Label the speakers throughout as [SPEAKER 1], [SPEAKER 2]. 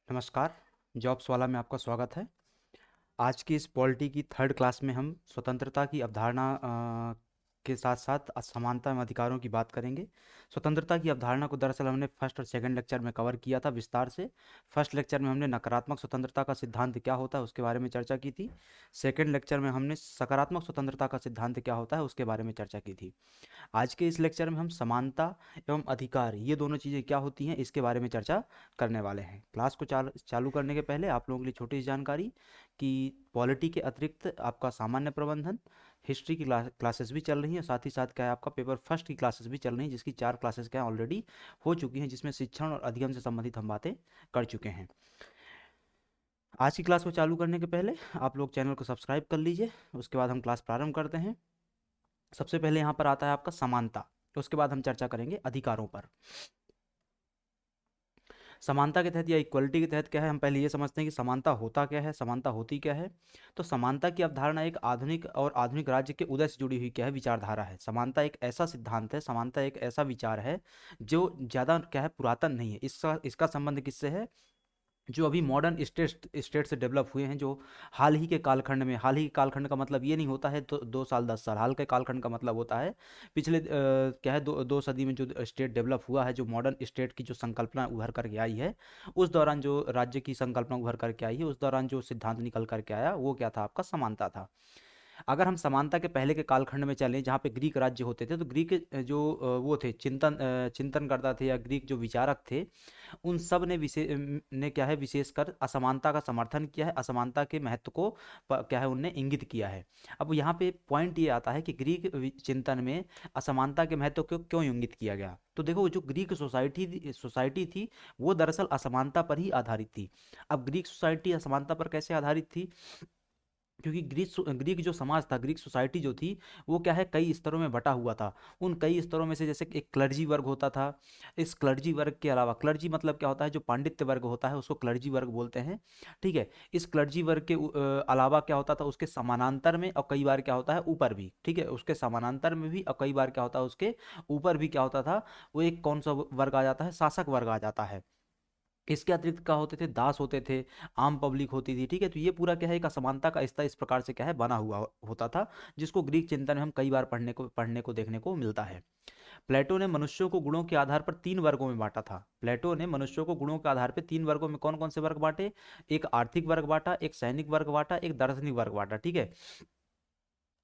[SPEAKER 1] नमस्कार। जॉब्स वाला में आपका स्वागत है। आज की इस पॉलिटी की थर्ड क्लास में हम स्वतंत्रता की अवधारणा के साथ साथ असमानता एवं अधिकारों की बात करेंगे। स्वतंत्रता की अवधारणा को दरअसल हमने फर्स्ट और सेकंड लेक्चर में कवर किया था विस्तार से। फर्स्ट लेक्चर में हमने नकारात्मक स्वतंत्रता का सिद्धांत क्या होता है उसके बारे में चर्चा की थी। सेकंड लेक्चर में हमने सकारात्मक स्वतंत्रता का सिद्धांत क्या होता है उसके बारे में चर्चा की थी। आज के इस लेक्चर में हम समानता एवं अधिकार ये दोनों चीज़ें क्या होती हैं इसके बारे में चर्चा करने वाले हैं। क्लास को चालू करने के पहले आप लोगों के लिए छोटी सी जानकारी कि पॉलिटी के अतिरिक्त आपका सामान्य प्रबंधन हिस्ट्री की क्लासेस भी चल रही हैं। साथ ही साथ क्या है आपका पेपर फर्स्ट की क्लासेस भी चल रही हैं जिसकी 4 क्लासेस क्या ऑलरेडी हो चुकी हैं, जिसमें शिक्षण और अधिगम से संबंधित हम बातें कर चुके हैं। आज की क्लास को चालू करने के पहले आप लोग चैनल को सब्सक्राइब कर लीजिए। उसके बाद हम क्लास प्रारंभ करते हैं। सबसे पहले यहाँ पर आता है आपका समानता, उसके बाद हम चर्चा करेंगे अधिकारों पर। समानता के तहत या इक्वलिटी के तहत क्या है, हम पहले ये समझते हैं कि समानता होता क्या है, समानता होती क्या है। तो समानता की अवधारणा एक आधुनिक राज्य के उदय से जुड़ी हुई क्या है विचारधारा है। समानता एक ऐसा सिद्धांत है, समानता एक ऐसा विचार है जो ज़्यादा क्या है पुरातन नहीं है। इसका इसका संबंध किससे है, जो अभी मॉडर्न स्टेट से डेवलप हुए हैं, जो हाल ही के कालखंड में। हाल ही के कालखंड का मतलब ये नहीं होता है तो 2 साल 10 साल। हाल के कालखंड का मतलब होता है पिछले क्या है दो सदी में जो स्टेट डेवलप हुआ है, जो मॉडर्न स्टेट की जो संकल्पना उभर करके आई है, उस दौरान जो राज्य की संकल्पना उभर करके आई है, उस दौरान जो सिद्धांत निकल करके आया वो क्या था, आपका समानता था। अगर हम समानता के पहले के कालखंड में चलें जहाँ पे ग्रीक राज्य होते थे, तो ग्रीक जो वो थे चिंतन करता थे, या ग्रीक जो विचारक थे, उन सब ने ने क्या है विशेषकर असमानता का समर्थन किया है। असमानता के महत्व को क्या है उनने इंगित किया है। अब यहाँ पे पॉइंट ये आता है कि ग्रीक चिंतन में असमानता के महत्व को क्यों इंगित किया गया। तो देखो, जो ग्रीक सोसाइटी थी वो दरअसल असमानता पर ही आधारित थी। अब ग्रीक सोसाइटी असमानता पर कैसे आधारित थी, क्योंकि ग्रीक जो समाज था, ग्रीक सोसाइटी जो थी, वो क्या है कई स्तरों में बटा हुआ था। उन कई स्तरों में से जैसे एक क्लर्जी वर्ग होता था। इस क्लर्जी वर्ग के अलावा, क्लर्जी मतलब क्या होता है, जो पांडित्य वर्ग होता है उसको क्लर्जी वर्ग बोलते हैं। ठीक है। इस क्लर्जी वर्ग के अलावा क्या होता था, उसके समानांतर में और कई बार क्या होता है ऊपर भी, ठीक है, उसके समानांतर में भी और कई बार क्या होता है उसके ऊपर भी क्या होता था, वो एक कौन सा वर्ग आ जाता है, शासक वर्ग आ जाता है। इसके अतिरिक्त क्या होते थे, दास होते थे, आम पब्लिक होती थी। ठीक है। तो ये पूरा क्या है एक असमानता का स्तर इस प्रकार से क्या है बना हुआ होता था, जिसको ग्रीक चिंतन में हम कई बार पढ़ने को देखने को मिलता है। प्लेटो ने मनुष्यों को गुणों के आधार पर 3 वर्गों में बांटा था। प्लेटो ने मनुष्यों को गुणों के आधार पर 3 वर्गों में कौन कौन से वर्ग बांटे, एक आर्थिक वर्ग बांटा, एक सैनिक वर्ग बांटा, एक दार्शनिक वर्ग बांटा। ठीक है।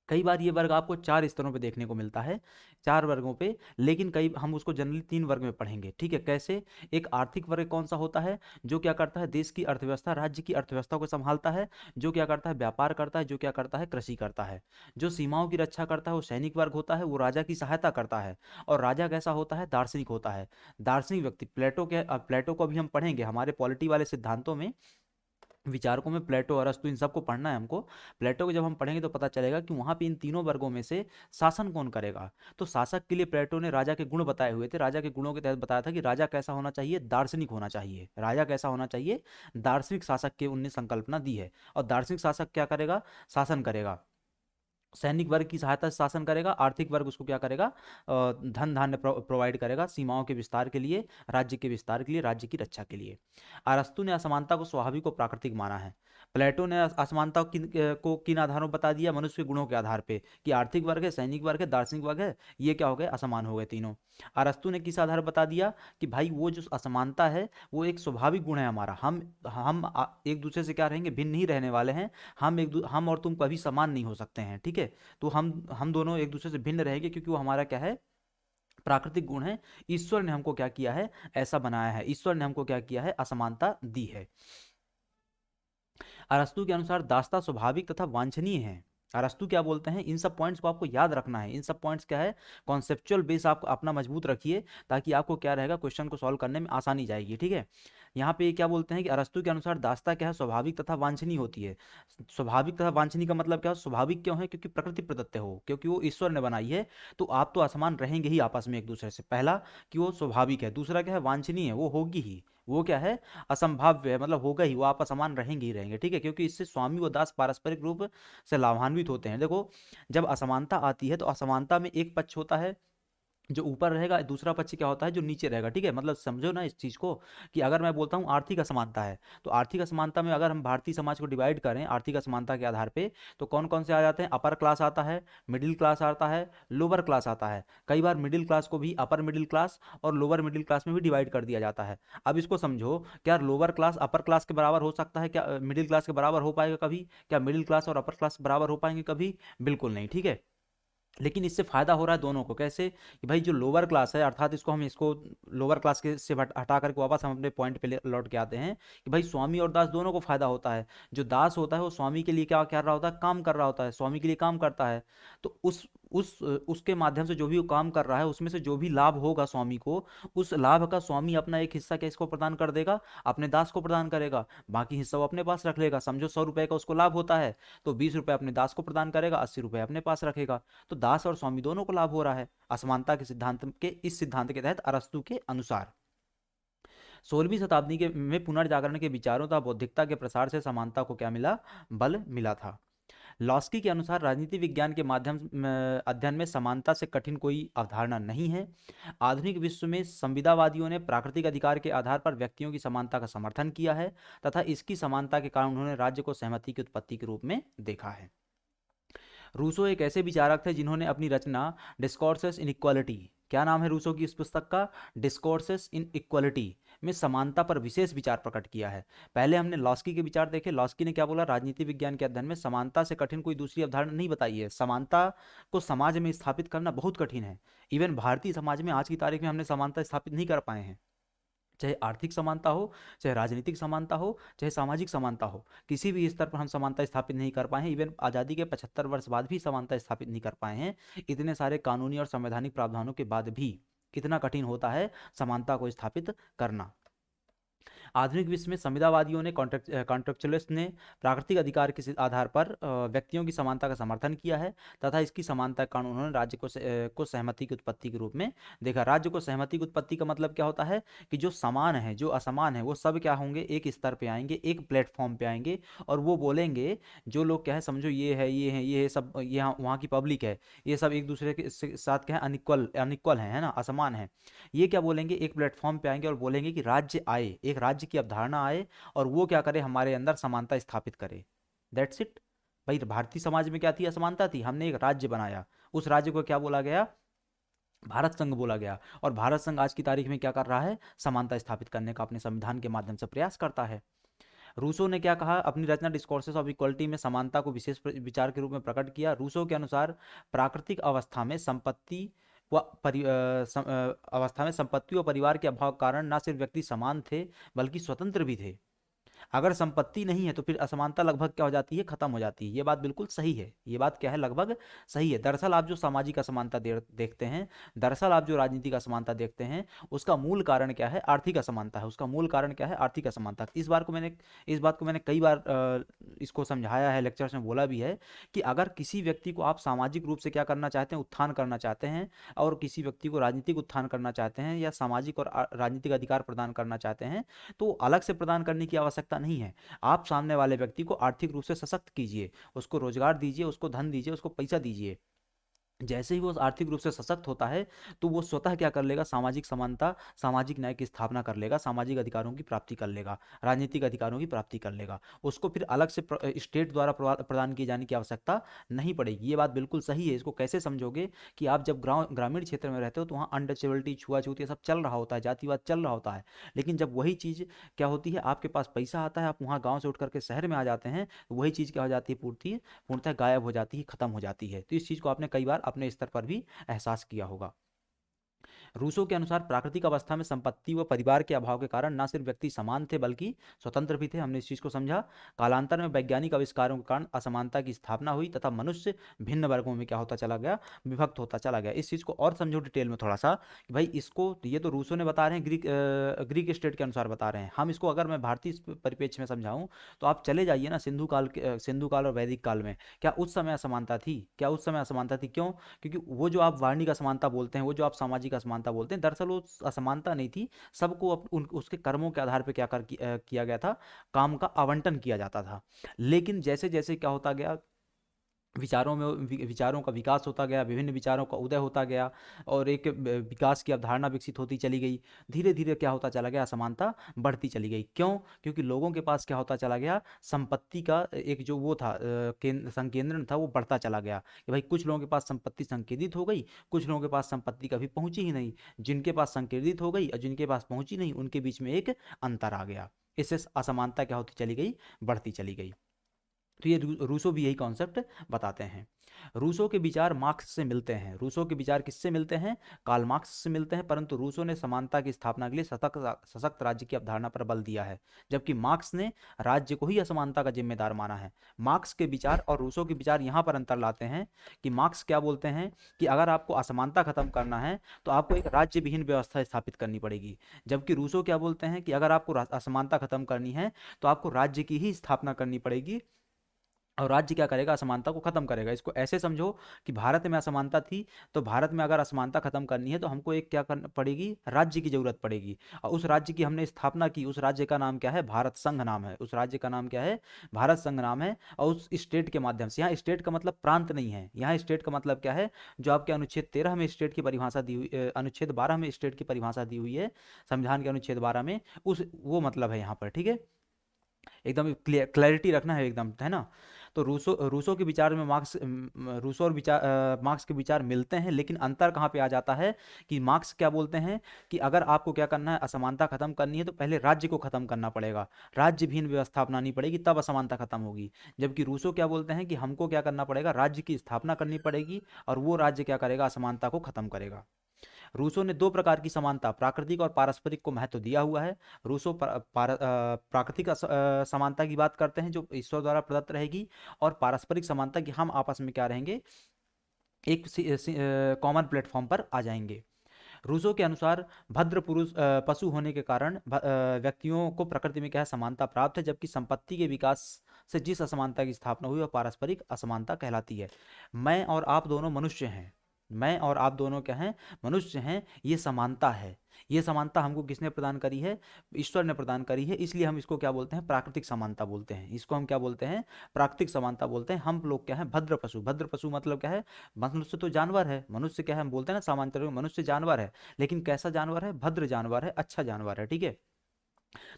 [SPEAKER 1] कई बार ये वर्ग आपको 4 स्तरों पे देखने को मिलता है, 4 वर्गों पे, लेकिन कई हम उसको जनरली 3 वर्ग में पढ़ेंगे। ठीक है। कैसे, एक आर्थिक वर्ग कौन सा होता है, जो क्या करता है देश की अर्थव्यवस्था, राज्य की अर्थव्यवस्था को संभालता है, जो क्या करता है व्यापार करता है, जो क्या करता है कृषि करता है। जो सीमाओं की रक्षा करता है वो सैनिक वर्ग होता है, वो राजा की सहायता करता है। और राजा कैसा होता है, दार्शनिक होता है। दार्शनिक व्यक्ति प्लेटो को अभी हम पढ़ेंगे हमारे पॉलिटी वाले सिद्धांतों में, विचारकों में प्लेटो, अरस्तु, इन सबको पढ़ना है हमको। प्लेटो को जब हम पढ़ेंगे तो पता चलेगा कि वहां पे इन तीनों वर्गों में से शासन कौन करेगा। तो शासक के लिए प्लेटो ने राजा के गुण बताए हुए थे। राजा के गुणों के तहत बताया था कि राजा कैसा होना चाहिए, दार्शनिक होना चाहिए। राजा कैसा होना चाहिए, दार्शनिक शासक की उनने संकल्पना दी है। और दार्शनिक शासक क्या करेगा, शासन करेगा। सैनिक वर्ग की सहायता से शासन करेगा, आर्थिक वर्ग उसको क्या करेगा, धन धान्य प्रोवाइड करेगा सीमाओं के विस्तार के लिए, राज्य के विस्तार के लिए, राज्य की रक्षा के लिए। अरस्तु ने असमानता को स्वाभाविक और प्राकृतिक माना है। प्लेटो ने असमानता को किन आधारों पर बता दिया, मनुष्य के गुणों के आधार पे, कि आर्थिक वर्ग है, सैनिक वर्ग है, दार्शनिक वर्ग है, ये क्या हो गए, असमान हो गए तीनों। अरस्तु ने किस आधार पर बता दिया कि भाई वो जो असमानता है वो एक स्वाभाविक गुण है हमारा, एक दूसरे से क्या रहेंगे, भिन्न ही रहने वाले हैं। हम और तुम कभी समान नहीं हो सकते हैं। ठीक है। तो हम दोनों एक दूसरे से भिन्न रहेंगे, क्योंकि वो हमारा क्या है, प्राकृतिक गुण है। ईश्वर ने हमको क्या किया है, ऐसा बनाया है। ईश्वर ने हमको क्या किया है, असमानता दी है। अरस्तु के अनुसार दासता स्वाभाविक तथा वांछनीय है। अरस्तु क्या बोलते हैं, इन सब पॉइंट्स को आपको याद रखना है। इन सब पॉइंट्स क्या है, कॉन्सेप्चुअल बेस आप अपना मजबूत रखिए, ताकि आपको क्या रहेगा, क्वेश्चन को सॉल्व करने में आसानी जाएगी। ठीक है। यहाँ पे ये क्या बोलते हैं कि अरस्तु के अनुसार दासता क्या है, स्वाभाविक तथा वांछनीय होती है। स्वाभाविक तथा वांछनीय का मतलब क्या है, स्वाभाविक क्यों है, क्योंकि प्रकृति प्रदत्त हो, क्योंकि वो ईश्वर ने बनाई है। तो आप तो असमान रहेंगे ही आपस में एक दूसरे से, पहला कि वो स्वाभाविक है, दूसरा क्या है, वांछनीय है, वो होगी ही। वो क्या है, असंभाव्य है, मतलब होगा ही, वो आप असमान रहेंगे ही रहेंगे। ठीक है। क्योंकि इससे स्वामी व दास पारस्परिक रूप से लाभान्वित होते हैं। देखो, जब असमानता आती है तो असमानता में एक पक्ष होता है जो ऊपर रहेगा, दूसरा पक्ष क्या होता है जो नीचे रहेगा। ठीक है, मतलब समझो ना इस चीज़ को, कि अगर मैं बोलता हूँ आर्थिक असमानता है, तो आर्थिक असमानता में अगर हम भारतीय समाज को डिवाइड करें आर्थिक असमानता के आधार पे, तो कौन कौन से आ जाते हैं? अपर क्लास आता है, मिडिल क्लास आता है, लोअर क्लास आता है। कई बार मिडिल क्लास को भी अपर मिडिल क्लास और लोअर मिडिल क्लास में भी डिवाइड कर दिया जाता है। अब इसको समझो, क्या लोअर क्लास अपर क्लास के बराबर हो सकता है? क्या मिडिल क्लास के बराबर हो पाएगा कभी? क्या मिडिल क्लास और अपर क्लास बराबर हो पाएंगे कभी? बिल्कुल नहीं। ठीक है, लेकिन इससे फायदा हो रहा है दोनों को। कैसे? कि भाई जो लोअर क्लास है, अर्थात इसको लोअर क्लास के से हटा करके वापस हम अपने पॉइंट पे लौट के आते हैं कि भाई स्वामी और दास दोनों को फायदा होता है। जो दास होता है वो स्वामी के लिए क्या कर रहा होता है? काम कर रहा होता है, स्वामी के लिए काम करता है। तो उसके माध्यम से जो भी वो काम कर रहा है, उसमें से जो भी लाभ होगा स्वामी को, उस लाभ का स्वामी अपना एक हिस्सा किसको प्रदान कर देगा? अपने दास को प्रदान करेगा। बाकी हिस्सा वो अपने पास रख लेगा। समझो 100 रुपए का उसको लाभ होता है, तो 20 रुपए अपने दास को प्रदान करेगा, 80 रुपए अपने पास रखेगा। तो दास और स्वामी दोनों को लाभ हो रहा है असमानता के सिद्धांत के, इस सिद्धांत के तहत अरस्तु के अनुसार। 16वीं शताब्दी के में पुनर्जागरण के विचारों तथा बौद्धिकता के प्रसार से समानता को क्या मिला? बल मिला था। लॉस्की के अनुसार राजनीति विज्ञान के माध्यम अध्ययन में समानता से कठिन कोई अवधारणा नहीं है। आधुनिक विश्व में संविदावादियों ने प्राकृतिक अधिकार के आधार पर व्यक्तियों की समानता का समर्थन किया है तथा इसकी समानता के कारण उन्होंने राज्य को सहमति की उत्पत्ति के रूप में देखा है। रूसो एक ऐसे विचारक थे जिन्होंने अपनी रचना डिस्कोर्सेस इन इक्वालिटी, क्या नाम है रूसो की इस पुस्तक का? डिस्कोर्सेस इन इक्वालिटी, में समानता पर विशेष विचार प्रकट किया है। पहले हमने लॉस्की के विचार देखे। लॉस्की ने क्या बोला? राजनीति विज्ञान के अध्ययन में समानता से कठिन कोई दूसरी अवधारणा नहीं बताई है। समानता को समाज में स्थापित करना बहुत कठिन है। इवन भारतीय समाज में आज की तारीख में हमने समानता स्थापित नहीं कर पाए हैं। चाहे आर्थिक समानता हो, चाहे राजनीतिक समानता हो, चाहे सामाजिक समानता हो, किसी भी स्तर पर हम समानता स्थापित नहीं कर पाए हैं। इवन आज़ादी के 75 वर्ष बाद भी समानता स्थापित नहीं कर पाए हैं। इतने सारे कानूनी और संवैधानिक प्रावधानों के बाद भी कितना कठिन होता है समानता को स्थापित करना। आधुनिक विश्व में संविदावादियों ने कॉन्ट्रेक्चुअलिस्ट ने प्राकृतिक अधिकार के आधार पर व्यक्तियों की समानता का समर्थन किया है तथा इसकी समानता के कारण उन्होंने राज्य को सहमति की उत्पत्ति के रूप में देखा। राज्य को सहमति की उत्पत्ति का मतलब क्या होता है? कि जो समान है, जो असमान है, वो सब क्या होंगे? एक स्तर पे आएंगे, एक प्लेटफॉर्म पे आएंगे और वो बोलेंगे, जो लोग क्या है, समझो ये है, ये है, ये है, सब यहाँ वहाँ की पब्लिक है, ये सब एक दूसरे के साथ क्या है? अनइक्वल अनइक्वल है ना, असमान है। ये क्या बोलेंगे? एक प्लेटफॉर्म पे आएंगे और बोलेंगे कि राज्य आए, एक राज्य की अवधारणा आए और वो क्या करे? हमारे अंदर समानता स्थापित करे। That's it. भाई भारतीय समाज में क्या थी? असमानता थी। हमने एक राज्य बनाया, उस राज्य को क्या बोला गया? भारत संघ बोला गया। और भारत संघ आज की तारीख में क्या कर रहा है? समानता स्थापित करने का अपने संविधान के माध्यम से प्रयास करता है। रूसो ने क्या कहा? अपनी रचना डिस्कोर्सेस ऑफ इक्वलिटी में समानता को विशेष विचार के रूप में प्रकट किया। रूसो के अनुसार प्राकृतिक अवस्था में संपत्ति व अवस्था में संपत्ति व परिवार के अभाव के कारण न सिर्फ व्यक्ति समान थे बल्कि स्वतंत्र भी थे। अगर संपत्ति नहीं है तो फिर असमानता लगभग क्या हो जाती है? खत्म हो जाती है। ये बात बिल्कुल सही है। ये बात क्या है? लगभग सही है। दरअसल आप जो सामाजिक असमानता देखते हैं, दरअसल आप जो राजनीतिक असमानता देखते हैं, उसका मूल कारण क्या है? आर्थिक असमानता है। उसका मूल कारण क्या है? आर्थिक असमानता। इस बात को मैंने कई बार इसको समझाया है, लेक्चर्स में बोला भी है कि अगर किसी व्यक्ति को आप सामाजिक रूप से क्या करना चाहते हैं? उत्थान करना चाहते हैं, और किसी व्यक्ति को राजनीतिक उत्थान करना चाहते हैं या सामाजिक और राजनीतिक अधिकार प्रदान करना चाहते हैं, तो अलग से प्रदान करने की आवश्यकता नहीं है। आप सामने वाले व्यक्ति को आर्थिक रूप से सशक्त कीजिए, उसको रोजगार दीजिए, उसको धन दीजिए, उसको पैसा दीजिए। जैसे ही वो आर्थिक रूप से सशक्त होता है तो वो स्वतः क्या कर लेगा? सामाजिक समानता, सामाजिक न्याय की स्थापना कर लेगा, सामाजिक अधिकारों की प्राप्ति कर लेगा, राजनीतिक अधिकारों की प्राप्ति कर लेगा। उसको फिर अलग से स्टेट द्वारा प्रदान किए जाने की आवश्यकता नहीं पड़ेगी। ये बात बिल्कुल सही है। इसको कैसे समझोगे? कि आप जब ग्रामीण क्षेत्र में रहते हो तो वहाँ अनटचेबिलिटी, छुआछूत, ये सब चल रहा होता है, जातिवाद चल रहा होता है। लेकिन जब वही चीज़ क्या होती है? आपके पास पैसा आता है, आप वहाँ गाँव से उठ करके शहर में आ जाते हैं, तो वही चीज़ क्या हो जाती है? पूर्णतः गायब हो जाती है, खत्म हो जाती है। तो इस चीज़ को आपने कई बार अपने स्तर पर भी एहसास किया होगा। रूसो के अनुसार प्राकृतिक अवस्था में संपत्ति व परिवार के अभाव के कारण न सिर्फ व्यक्ति समान थे बल्कि स्वतंत्र भी थे। हमने इस चीज को समझा। कालांतर में वैज्ञानिक आविष्कारों के कारण असमानता की स्थापना हुई तथा मनुष्य भिन्न वर्गों में क्या होता चला गया? विभक्त होता चला गया। इस चीज को और समझो डिटेल में थोड़ा सा कि भाई इसको, ये तो रूसो ने बता रहे हैं, ग्रीक स्टेट के अनुसार बता रहे हैं। हम इसको अगर मैं भारतीय परिप्रेक्ष्य में समझाऊं तो आप चले जाइए ना सिंधु काल और वैदिक काल में। क्या उस समय असमानता थी? क्या उस समय असमानता थी? क्यों? क्योंकि वो जो आप वार्णिक असमानता बोलते हैं, वो जो आप सामाजिक असमानता बोलते हैं, दरअसल वो असमानता नहीं थी। सबको उसके कर्मों के आधार पर किया गया था, काम का आवंटन किया जाता था। लेकिन जैसे जैसे क्या होता गया? विचारों का विकास होता गया, विभिन्न विचारों का उदय होता गया और एक विकास की अवधारणा विकसित होती चली गई। धीरे धीरे क्या होता चला गया, असमानता बढ़ती चली गई। क्यों? क्योंकि लोगों के पास क्या होता चला गया, संपत्ति का एक जो वो था संकेंद्रण था वो बढ़ता चला गया कि भाई कुछ लोगों के पास संपत्ति संकेंद्रित हो गई, कुछ लोगों के पास संपत्ति कभी पहुंची ही नहीं। जिनके पास संकेंद्रित हो गई और जिनके पास पहुंची नहीं, उनके बीच में एक अंतर आ गया। इससे असमानता क्या होती चली गई, बढ़ती चली गई। तो ये रूसो भी यही कॉन्सेप्ट बताते हैं। रूसो के विचार मार्क्स से मिलते हैं। रूसो के विचार किससे मिलते हैं? कार्ल मार्क्स से मिलते हैं, परंतु रूसो ने समानता की स्थापना के लिए सशक्त सशक्त राज्य की अवधारणा पर बल दिया है, जबकि मार्क्स ने राज्य को ही असमानता का जिम्मेदार माना है। मार्क्स के विचार और रूसो के विचार यहाँ पर अंतर लाते हैं कि मार्क्स क्या बोलते हैं कि अगर आपको असमानता खत्म करना है तो आपको एक राज्य विहीन व्यवस्था स्थापित करनी पड़ेगी, जबकि रूसो क्या बोलते हैं कि अगर आपको असमानता खत्म करनी है तो आपको राज्य की ही स्थापना करनी पड़ेगी और राज्य क्या करेगा, असमानता को खत्म करेगा। इसको ऐसे समझो कि भारत में असमानता थी, तो भारत में अगर असमानता खत्म करनी है तो हमको एक क्या करना पड़ेगी, राज्य की जरूरत पड़ेगी। और उस राज्य की हमने स्थापना की, उस राज्य का नाम क्या है, भारत संघ नाम है। उस राज्य का नाम क्या है, भारत संघ नाम है। और उस स्टेट के माध्यम से, यहाँ स्टेट का मतलब प्रांत नहीं है, यहाँ स्टेट का मतलब क्या है, जो आपके अनुच्छेद 13 में स्टेट की परिभाषा दी हुई, अनुच्छेद 12 में स्टेट की परिभाषा दी हुई है, संविधान के अनुच्छेद 12 में, उस वो मतलब है यहाँ पर। ठीक है, एकदम क्लैरिटी रखना है एकदम, है ना। तो रूसो रूसो के विचार में रूसो और मार्क्स के विचार मिलते हैं, लेकिन अंतर कहाँ पे आ जाता है कि मार्क्स क्या बोलते हैं कि अगर आपको क्या करना है, असमानता खत्म करनी है तो पहले राज्य को खत्म करना पड़ेगा, राज्य विहीन व्यवस्था अपनानी पड़ेगी, तब असमानता खत्म होगी। जबकि रूसो क्या बोलते हैं कि हमको क्या करना पड़ेगा, राज्य की स्थापना करनी पड़ेगी और वो राज्य क्या करेगा, असमानता को खत्म करेगा। रूसो ने दो प्रकार की समानता, प्राकृतिक और पारस्परिक को महत्व दिया हुआ है। रूसो प्राकृतिक समानता की बात करते हैं जो ईश्वर द्वारा प्रदत्त रहेगी, और पारस्परिक समानता की हम आपस में क्या रहेंगे, एक कॉमन प्लेटफॉर्म पर आ जाएंगे। रूसो के अनुसार भद्र पुरुष पशु होने के कारण व्यक्तियों को प्रकृति में क्या है, समानता प्राप्त है, जबकि संपत्ति के विकास से जिस असमानता की स्थापना हुई वह पारस्परिक असमानता कहलाती है। मैं और आप दोनों मनुष्य हैं, मैं और आप दोनों क्या हैं, मनुष्य हैं। ये समानता है, ये समानता हमको किसने प्रदान करी है, ईश्वर ने प्रदान करी है। इसलिए हम इसको क्या बोलते हैं, प्राकृतिक समानता बोलते हैं। इसको हम क्या बोलते हैं, प्राकृतिक समानता बोलते हैं। हम लोग क्या है, भद्र पशु। भद्र पशु मतलब क्या है, मनुष्य तो जानवर है, मनुष्य क्या है, हम बोलते हैं ना सामान्य में मनुष्य जानवर है, लेकिन कैसा जानवर है, भद्र जानवर है, अच्छा जानवर है। ठीक है,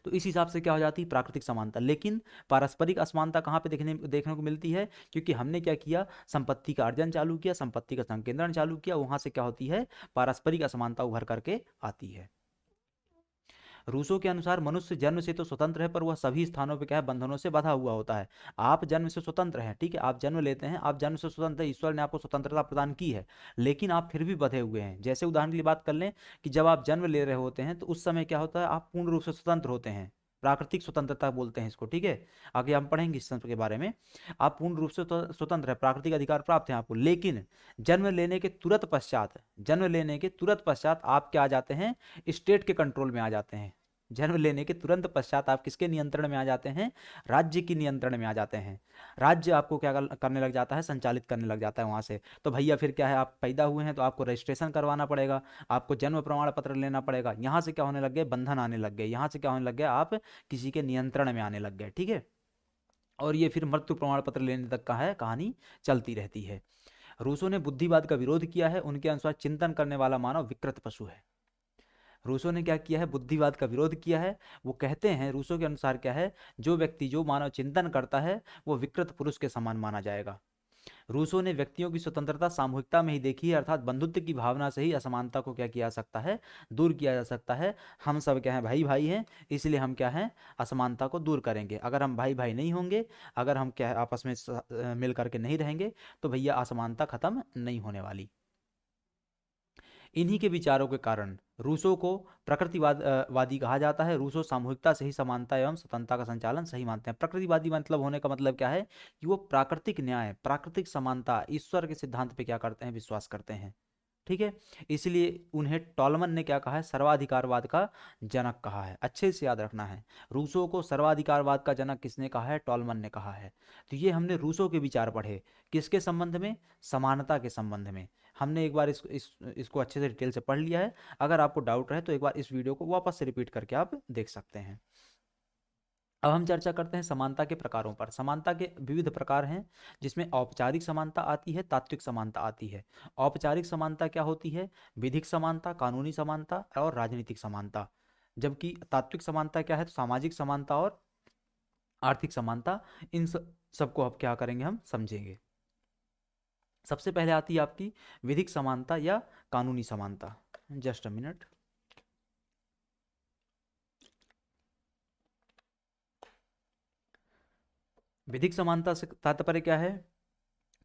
[SPEAKER 1] तो इस हिसाब से क्या हो जाती है, प्राकृतिक समानता। लेकिन पारस्परिक असमानता कहाँ पे देखने को मिलती है, क्योंकि हमने क्या किया, संपत्ति का अर्जन चालू किया, संपत्ति का संकेंद्रण चालू किया, वहां से क्या होती है, पारस्परिक असमानता उभर करके आती है। रूसो के अनुसार मनुष्य जन्म से तो स्वतंत्र है, पर वह सभी स्थानों पे क्या है, बंधनों से बंधा हुआ होता है। आप जन्म से स्वतंत्र हैं, ठीक है, आप जन्म लेते हैं, आप जन्म से स्वतंत्र हैं, ईश्वर ने आपको स्वतंत्रता प्रदान की है, लेकिन आप फिर भी बंधे हुए हैं। जैसे उदाहरण के लिए बात कर लें कि जब आप जन्म ले रहे होते हैं तो उस समय क्या होता है, आप पूर्ण रूप से स्वतंत्र होते हैं, प्राकृतिक स्वतंत्रता बोलते हैं इसको। ठीक है, आगे हम पढ़ेंगे इस तंत्र के बारे में। आप पूर्ण रूप से स्वतंत्र है, प्राकृतिक अधिकार प्राप्त है आपको, लेकिन जन्म लेने के तुरंत पश्चात, जन्म लेने के तुरंत पश्चात आप क्या आ जाते हैं, स्टेट के कंट्रोल में आ जाते हैं। जन्म लेने के तुरंत पश्चात आप किसके नियंत्रण में आ जाते हैं, राज्य की नियंत्रण में आ जाते हैं। राज्य आपको क्या करने लग जाता है, संचालित करने लग जाता है वहां से। तो भैया फिर क्या है, आप पैदा हुए हैं तो आपको रजिस्ट्रेशन करवाना पड़ेगा, आपको जन्म प्रमाण पत्र लेना पड़ेगा। यहाँ से क्या होने लग गए, बंधन आने लग गए, यहाँ से क्या होने लग गया, आप किसी के नियंत्रण में आने लग गए। ठीक है, और ये फिर मृत्यु प्रमाण पत्र लेने तक का है, कहानी चलती रहती है। रूसो ने बुद्धिवाद का विरोध किया है। उनके अनुसार चिंतन करने वाला मानव विकृत पशु है। रूसो ने क्या किया है, बुद्धिवाद का विरोध किया है। वो कहते हैं, रूसो के अनुसार क्या है, जो व्यक्ति, जो मानव चिंतन करता है वो विकृत पुरुष के समान माना जाएगा। रूसो ने व्यक्तियों की स्वतंत्रता सामूहिकता में ही देखी है, अर्थात बंधुत्व की भावना से ही असमानता को क्या किया जा सकता है, दूर किया जा सकता है। हम सब क्या है, भाई भाई हैं, इसलिए हम क्या है, असमानता को दूर करेंगे। अगर हम भाई भाई नहीं होंगे, अगर हम क्या है, आपस में मिल करके नहीं रहेंगे, तो भैया असमानता खत्म नहीं होने वाली। इन्हीं के विचारों के कारण रूसो को वादी कहा जाता है। रूसो सामूहिकता से ही समानता एवं स्वतंत्रता का संचालन सही मानते हैं। प्रकृतिवादी मतलब होने का मतलब क्या है कि वो प्राकृतिक न्याय, प्राकृतिक समानता, ईश्वर के सिद्धांत पे क्या करते हैं, विश्वास करते हैं। ठीक है, इसलिए उन्हें टॉलमन ने क्या कहा है, सर्वाधिकारवाद का जनक कहा है। अच्छे से याद रखना है, रूसो को सर्वाधिकारवाद का जनक किसने कहा है, टॉलमन ने कहा है। तो ये हमने रूसो के विचार पढ़े, किसके संबंध में, समानता के संबंध में। हमने एक बार इसको अच्छे से डिटेल से पढ़ लिया है। अगर आपको डाउट रहे तो एक बार इस वीडियो को वापस से रिपीट करके आप देख सकते हैं। अब हम चर्चा करते हैं समानता के प्रकारों पर। समानता के विविध प्रकार हैं, जिसमें औपचारिक समानता आती है, तात्विक समानता आती है। औपचारिक समानता क्या होती है? विधिक समानता, कानूनी समानता और राजनीतिक समानता। जबकि तात्विक समानता क्या है? तो सामाजिक समानता और आर्थिक समानता। इन सबको अब क्या करेंगे, हम समझेंगे। सबसे पहले आती है आपकी विधिक समानता या कानूनी समानता। Just a minute. विधिक समानता से तात्पर्य क्या है?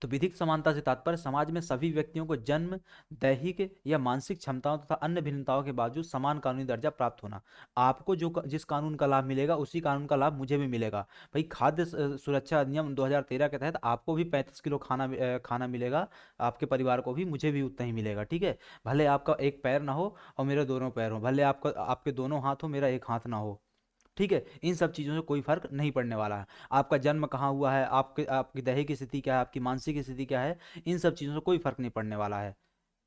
[SPEAKER 1] तो विधिक समानता से तात्पर्य समाज में सभी व्यक्तियों को जन्म, दैहिक या मानसिक क्षमताओं तथा अन्य भिन्नताओं के बावजूद समान कानूनी दर्जा प्राप्त होना। आपको जिस कानून का लाभ मिलेगा उसी कानून का लाभ मुझे भी मिलेगा। भाई खाद्य सुरक्षा अधिनियम 2013 के तहत आपको भी 35 किलो खाना मिलेगा, आपके परिवार को भी, मुझे भी उतना ही मिलेगा। ठीक है, भले आपका एक पैर ना हो और मेरे दोनों पैर हो, भले आपके दोनों हाथ हो, मेरा एक हाथ ना हो। ठीक है, इन सब चीज़ों से कोई फर्क नहीं पड़ने वाला है। आपका जन्म कहाँ हुआ है, आपकी दैहिक स्थिति क्या है, आपकी मानसिक स्थिति क्या है, इन सब चीज़ों से कोई फर्क नहीं पड़ने वाला है।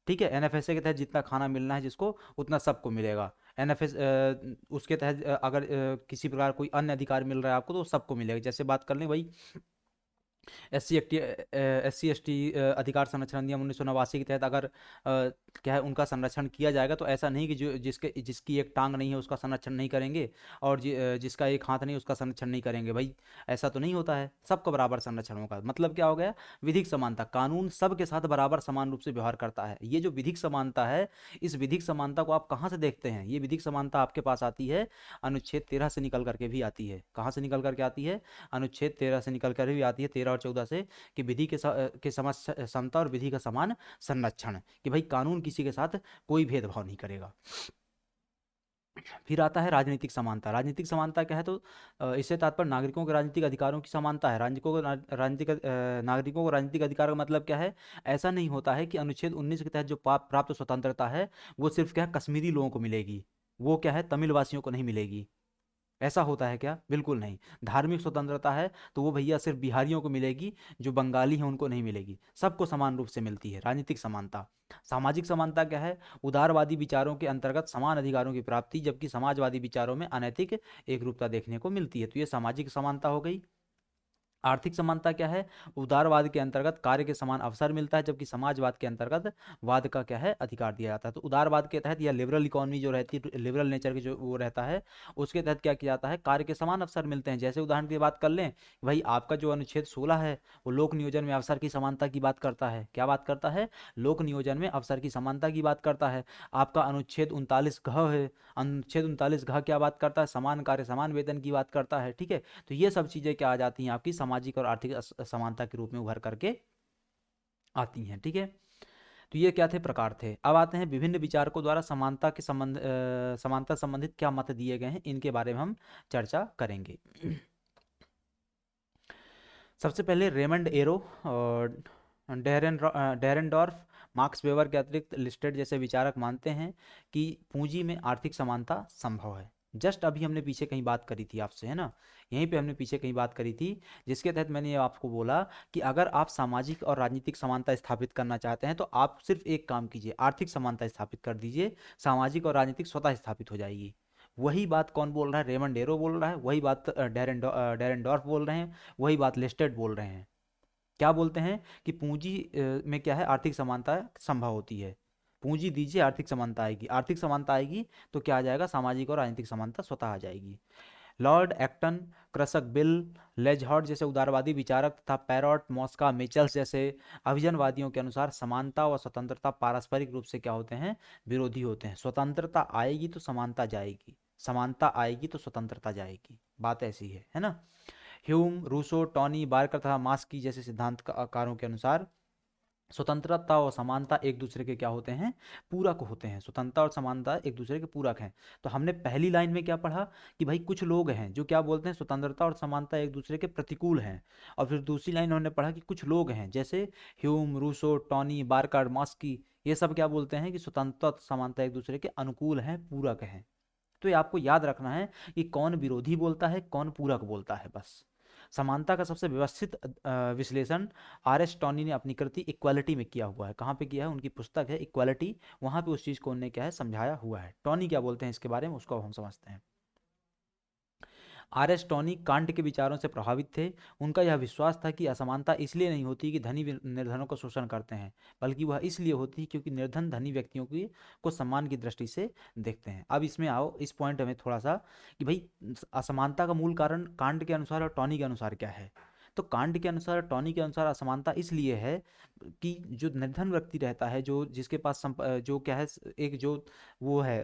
[SPEAKER 1] ठीक है, एनएफएसए के तहत जितना खाना मिलना है जिसको, उतना सबको मिलेगा। एनएफएस उसके तहत अगर किसी प्रकार कोई अन्य अधिकार मिल रहा है आपको, तो सबको मिलेगा। जैसे बात कर लें भाई, SC ST अधिकार संरक्षण अधिनियम 1989 के तहत अगर क्या है उनका संरक्षण किया जाएगा, तो ऐसा नहीं कि जिसकी एक टांग नहीं है उसका संरक्षण नहीं करेंगे, और जिसका एक हाथ नहीं उसका संरक्षण नहीं करेंगे। भाई ऐसा तो नहीं होता है, सबको बराबर संरक्षण होगा। मतलब क्या हो गया? विधिक समानता। कानून सबके साथ बराबर समान रूप से व्यवहार करता है। ये जो विधिक समानता है, इस विधिक समानता को आप कहाँ से देखते हैं? ये विधिक समानता आपके पास आती है अनुच्छेद 13 से निकल करके भी आती है। कहाँ से निकल करके आती है? अनुच्छेद 13 से निकल कर भी आती है, 13 और 14 से, कि विधि के समता और विधि का समान संरक्षण, कि भाई कानून किसी के साथ कोई भेदभाव नहीं करेगा। फिर आता है राजनीतिक समानता। राजनीतिक समानता क्या है? तो इससे तात्पर्य नागरिकों के राजनीतिक अधिकारों की समानता है। नागरिकों को राजनीतिक अधिकार का मतलब क्या है? ऐसा नहीं होता है कि अनुच्छेद 19 के तहत जो प्राप्त स्वतंत्रता है वो सिर्फ क्या है, कश्मीरी लोगों को मिलेगी, वो क्या है, तमिल वासियों को नहीं मिलेगी। ऐसा होता है क्या? बिल्कुल नहीं। धार्मिक स्वतंत्रता है तो वो भैया सिर्फ बिहारियों को मिलेगी, जो बंगाली हैं उनको नहीं मिलेगी। सबको समान रूप से मिलती है, राजनीतिक समानता। सामाजिक समानता क्या है? उदारवादी विचारों के अंतर्गत समान अधिकारों की प्राप्ति, जबकि समाजवादी विचारों में अनैतिक एकरूपता देखने को मिलती है। तो ये सामाजिक समानता हो गई। आर्थिक समानता क्या है? उदारवाद के अंतर्गत कार्य के समान अवसर मिलता है, जबकि समाजवाद के अंतर्गत वाद का क्या है, अधिकार दिया जाता है। तो उदारवाद के तहत या लिबरल इकोनॉमी जो रहती है, लिबरल नेचर की जो वो रहता है, उसके तहत क्या किया जाता है, कार्य के समान अवसर मिलते हैं। जैसे उदाहरण की बात कर लें, भाई आपका जो अनुच्छेद 16 है वो लोक नियोजन में अवसर की समानता की बात करता है। क्या बात करता है? लोक नियोजन में अवसर की समानता की बात करता है। आपका अनुच्छेद 39 घ है, अनुच्छेद 39 घ क्या बात करता है? समान कार्य समान वेतन की बात करता है। ठीक है, तो ये सब चीज़ें क्या आ जाती हैं, आपकी सामाजिक और आर्थिक समानता के रूप में उभर करके आती हैं। ठीक है, तो ये क्या थे, प्रकार थे। अब आते हैं विभिन्न विचारकों द्वारा समानता संबंधित क्या मत दिए गए हैं, इनके बारे में हम चर्चा करेंगे। सबसे पहले रेमंड एरो और डेरेनडॉर्फ, मार्क्स वेबर के अतिरिक्त लिस्टेड जैसे विचारक मानते हैं कि पूंजी में आर्थिक समानता संभव है। जस्ट अभी हमने पीछे कहीं बात करी थी आपसे, है ना, यहीं पे हमने पीछे कहीं बात करी थी, जिसके तहत मैंने ये आपको बोला कि अगर आप सामाजिक और राजनीतिक समानता स्थापित करना चाहते हैं तो आप सिर्फ एक काम कीजिए, आर्थिक समानता स्थापित कर दीजिए, सामाजिक और राजनीतिक स्वतः स्थापित हो जाएगी। वही बात कौन बोल रहा है? रेमंड एरो बोल रहा है। वही बात डेरेनडॉर्फ बोल रहे हैं। वही बात लिस्टेड बोल रहे हैं। क्या बोलते हैं कि पूंजी में क्या है, आर्थिक समानता संभव होती है। पूंजी दीजिए, आर्थिक समानता आएगी। आर्थिक समानता आएगी तो क्या आ जाएगा, सामाजिक और राजनीतिक समानता स्वतः आ जाएगी। लॉर्ड एक्टन, क्रसक बिल, लेजहॉर्ड जैसे उदारवादी विचारक तथा पैरॉट, मॉस्का, मिचल्स जैसे अभिजनवादियों के अनुसार समानता और स्वतंत्रता पारस्परिक रूप से क्या होते हैं, विरोधी होते हैं। स्वतंत्रता आएगी तो समानता जाएगी, समानता आएगी तो स्वतंत्रता जाएगी, बात ऐसी है ना। ह्यूम, रूसो, टॉनी, बार्कर तथा मास्की जैसे सिद्धांतकारों के अनुसार स्वतंत्रता और समानता एक दूसरे के क्या होते हैं, पूरक होते हैं। स्वतंत्रता और समानता एक दूसरे के पूरक हैं। तो हमने पहली लाइन में क्या पढ़ा कि भाई कुछ लोग हैं जो क्या बोलते हैं, स्वतंत्रता और समानता एक दूसरे के प्रतिकूल हैं। और फिर दूसरी लाइन में हमने पढ़ा कि कुछ लोग हैं जैसे ह्यूम, रूसो, टॉनी, बार्कर, मास्की, ये सब क्या बोलते हैं कि स्वतंत्रता और समानता एक दूसरे के अनुकूल हैं, पूरक हैं। तो ये आपको याद रखना है कि कौन विरोधी बोलता है, कौन पूरक बोलता है, बस। समानता का सबसे व्यवस्थित विश्लेषण RS टॉनी ने अपनी कृति इक्वालिटी में किया हुआ है। कहाँ पे किया है? उनकी पुस्तक है इक्वालिटी, वहाँ पे उस चीज़ को उन्होंने क्या है, समझाया हुआ है। टॉनी क्या बोलते हैं इसके बारे में, उसको अब हम समझते हैं। आर.एस. टॉनी कांट के विचारों से प्रभावित थे। उनका यह विश्वास था कि असमानता इसलिए नहीं होती कि धनी निर्धनों का शोषण करते हैं, बल्कि वह इसलिए होती है क्योंकि निर्धन धनी व्यक्तियों की को सम्मान की दृष्टि से देखते हैं। अब इसमें आओ, इस पॉइंट में थोड़ा सा कि भाई असमानता का मूल कारण कांट के अनुसार और टॉनी के अनुसार क्या है। तो कांट के अनुसार, टॉनी के अनुसार असमानता इसलिए है कि जो निर्धन व्यक्ति रहता है, जो जिसके पास जो क्या है, एक जो वो है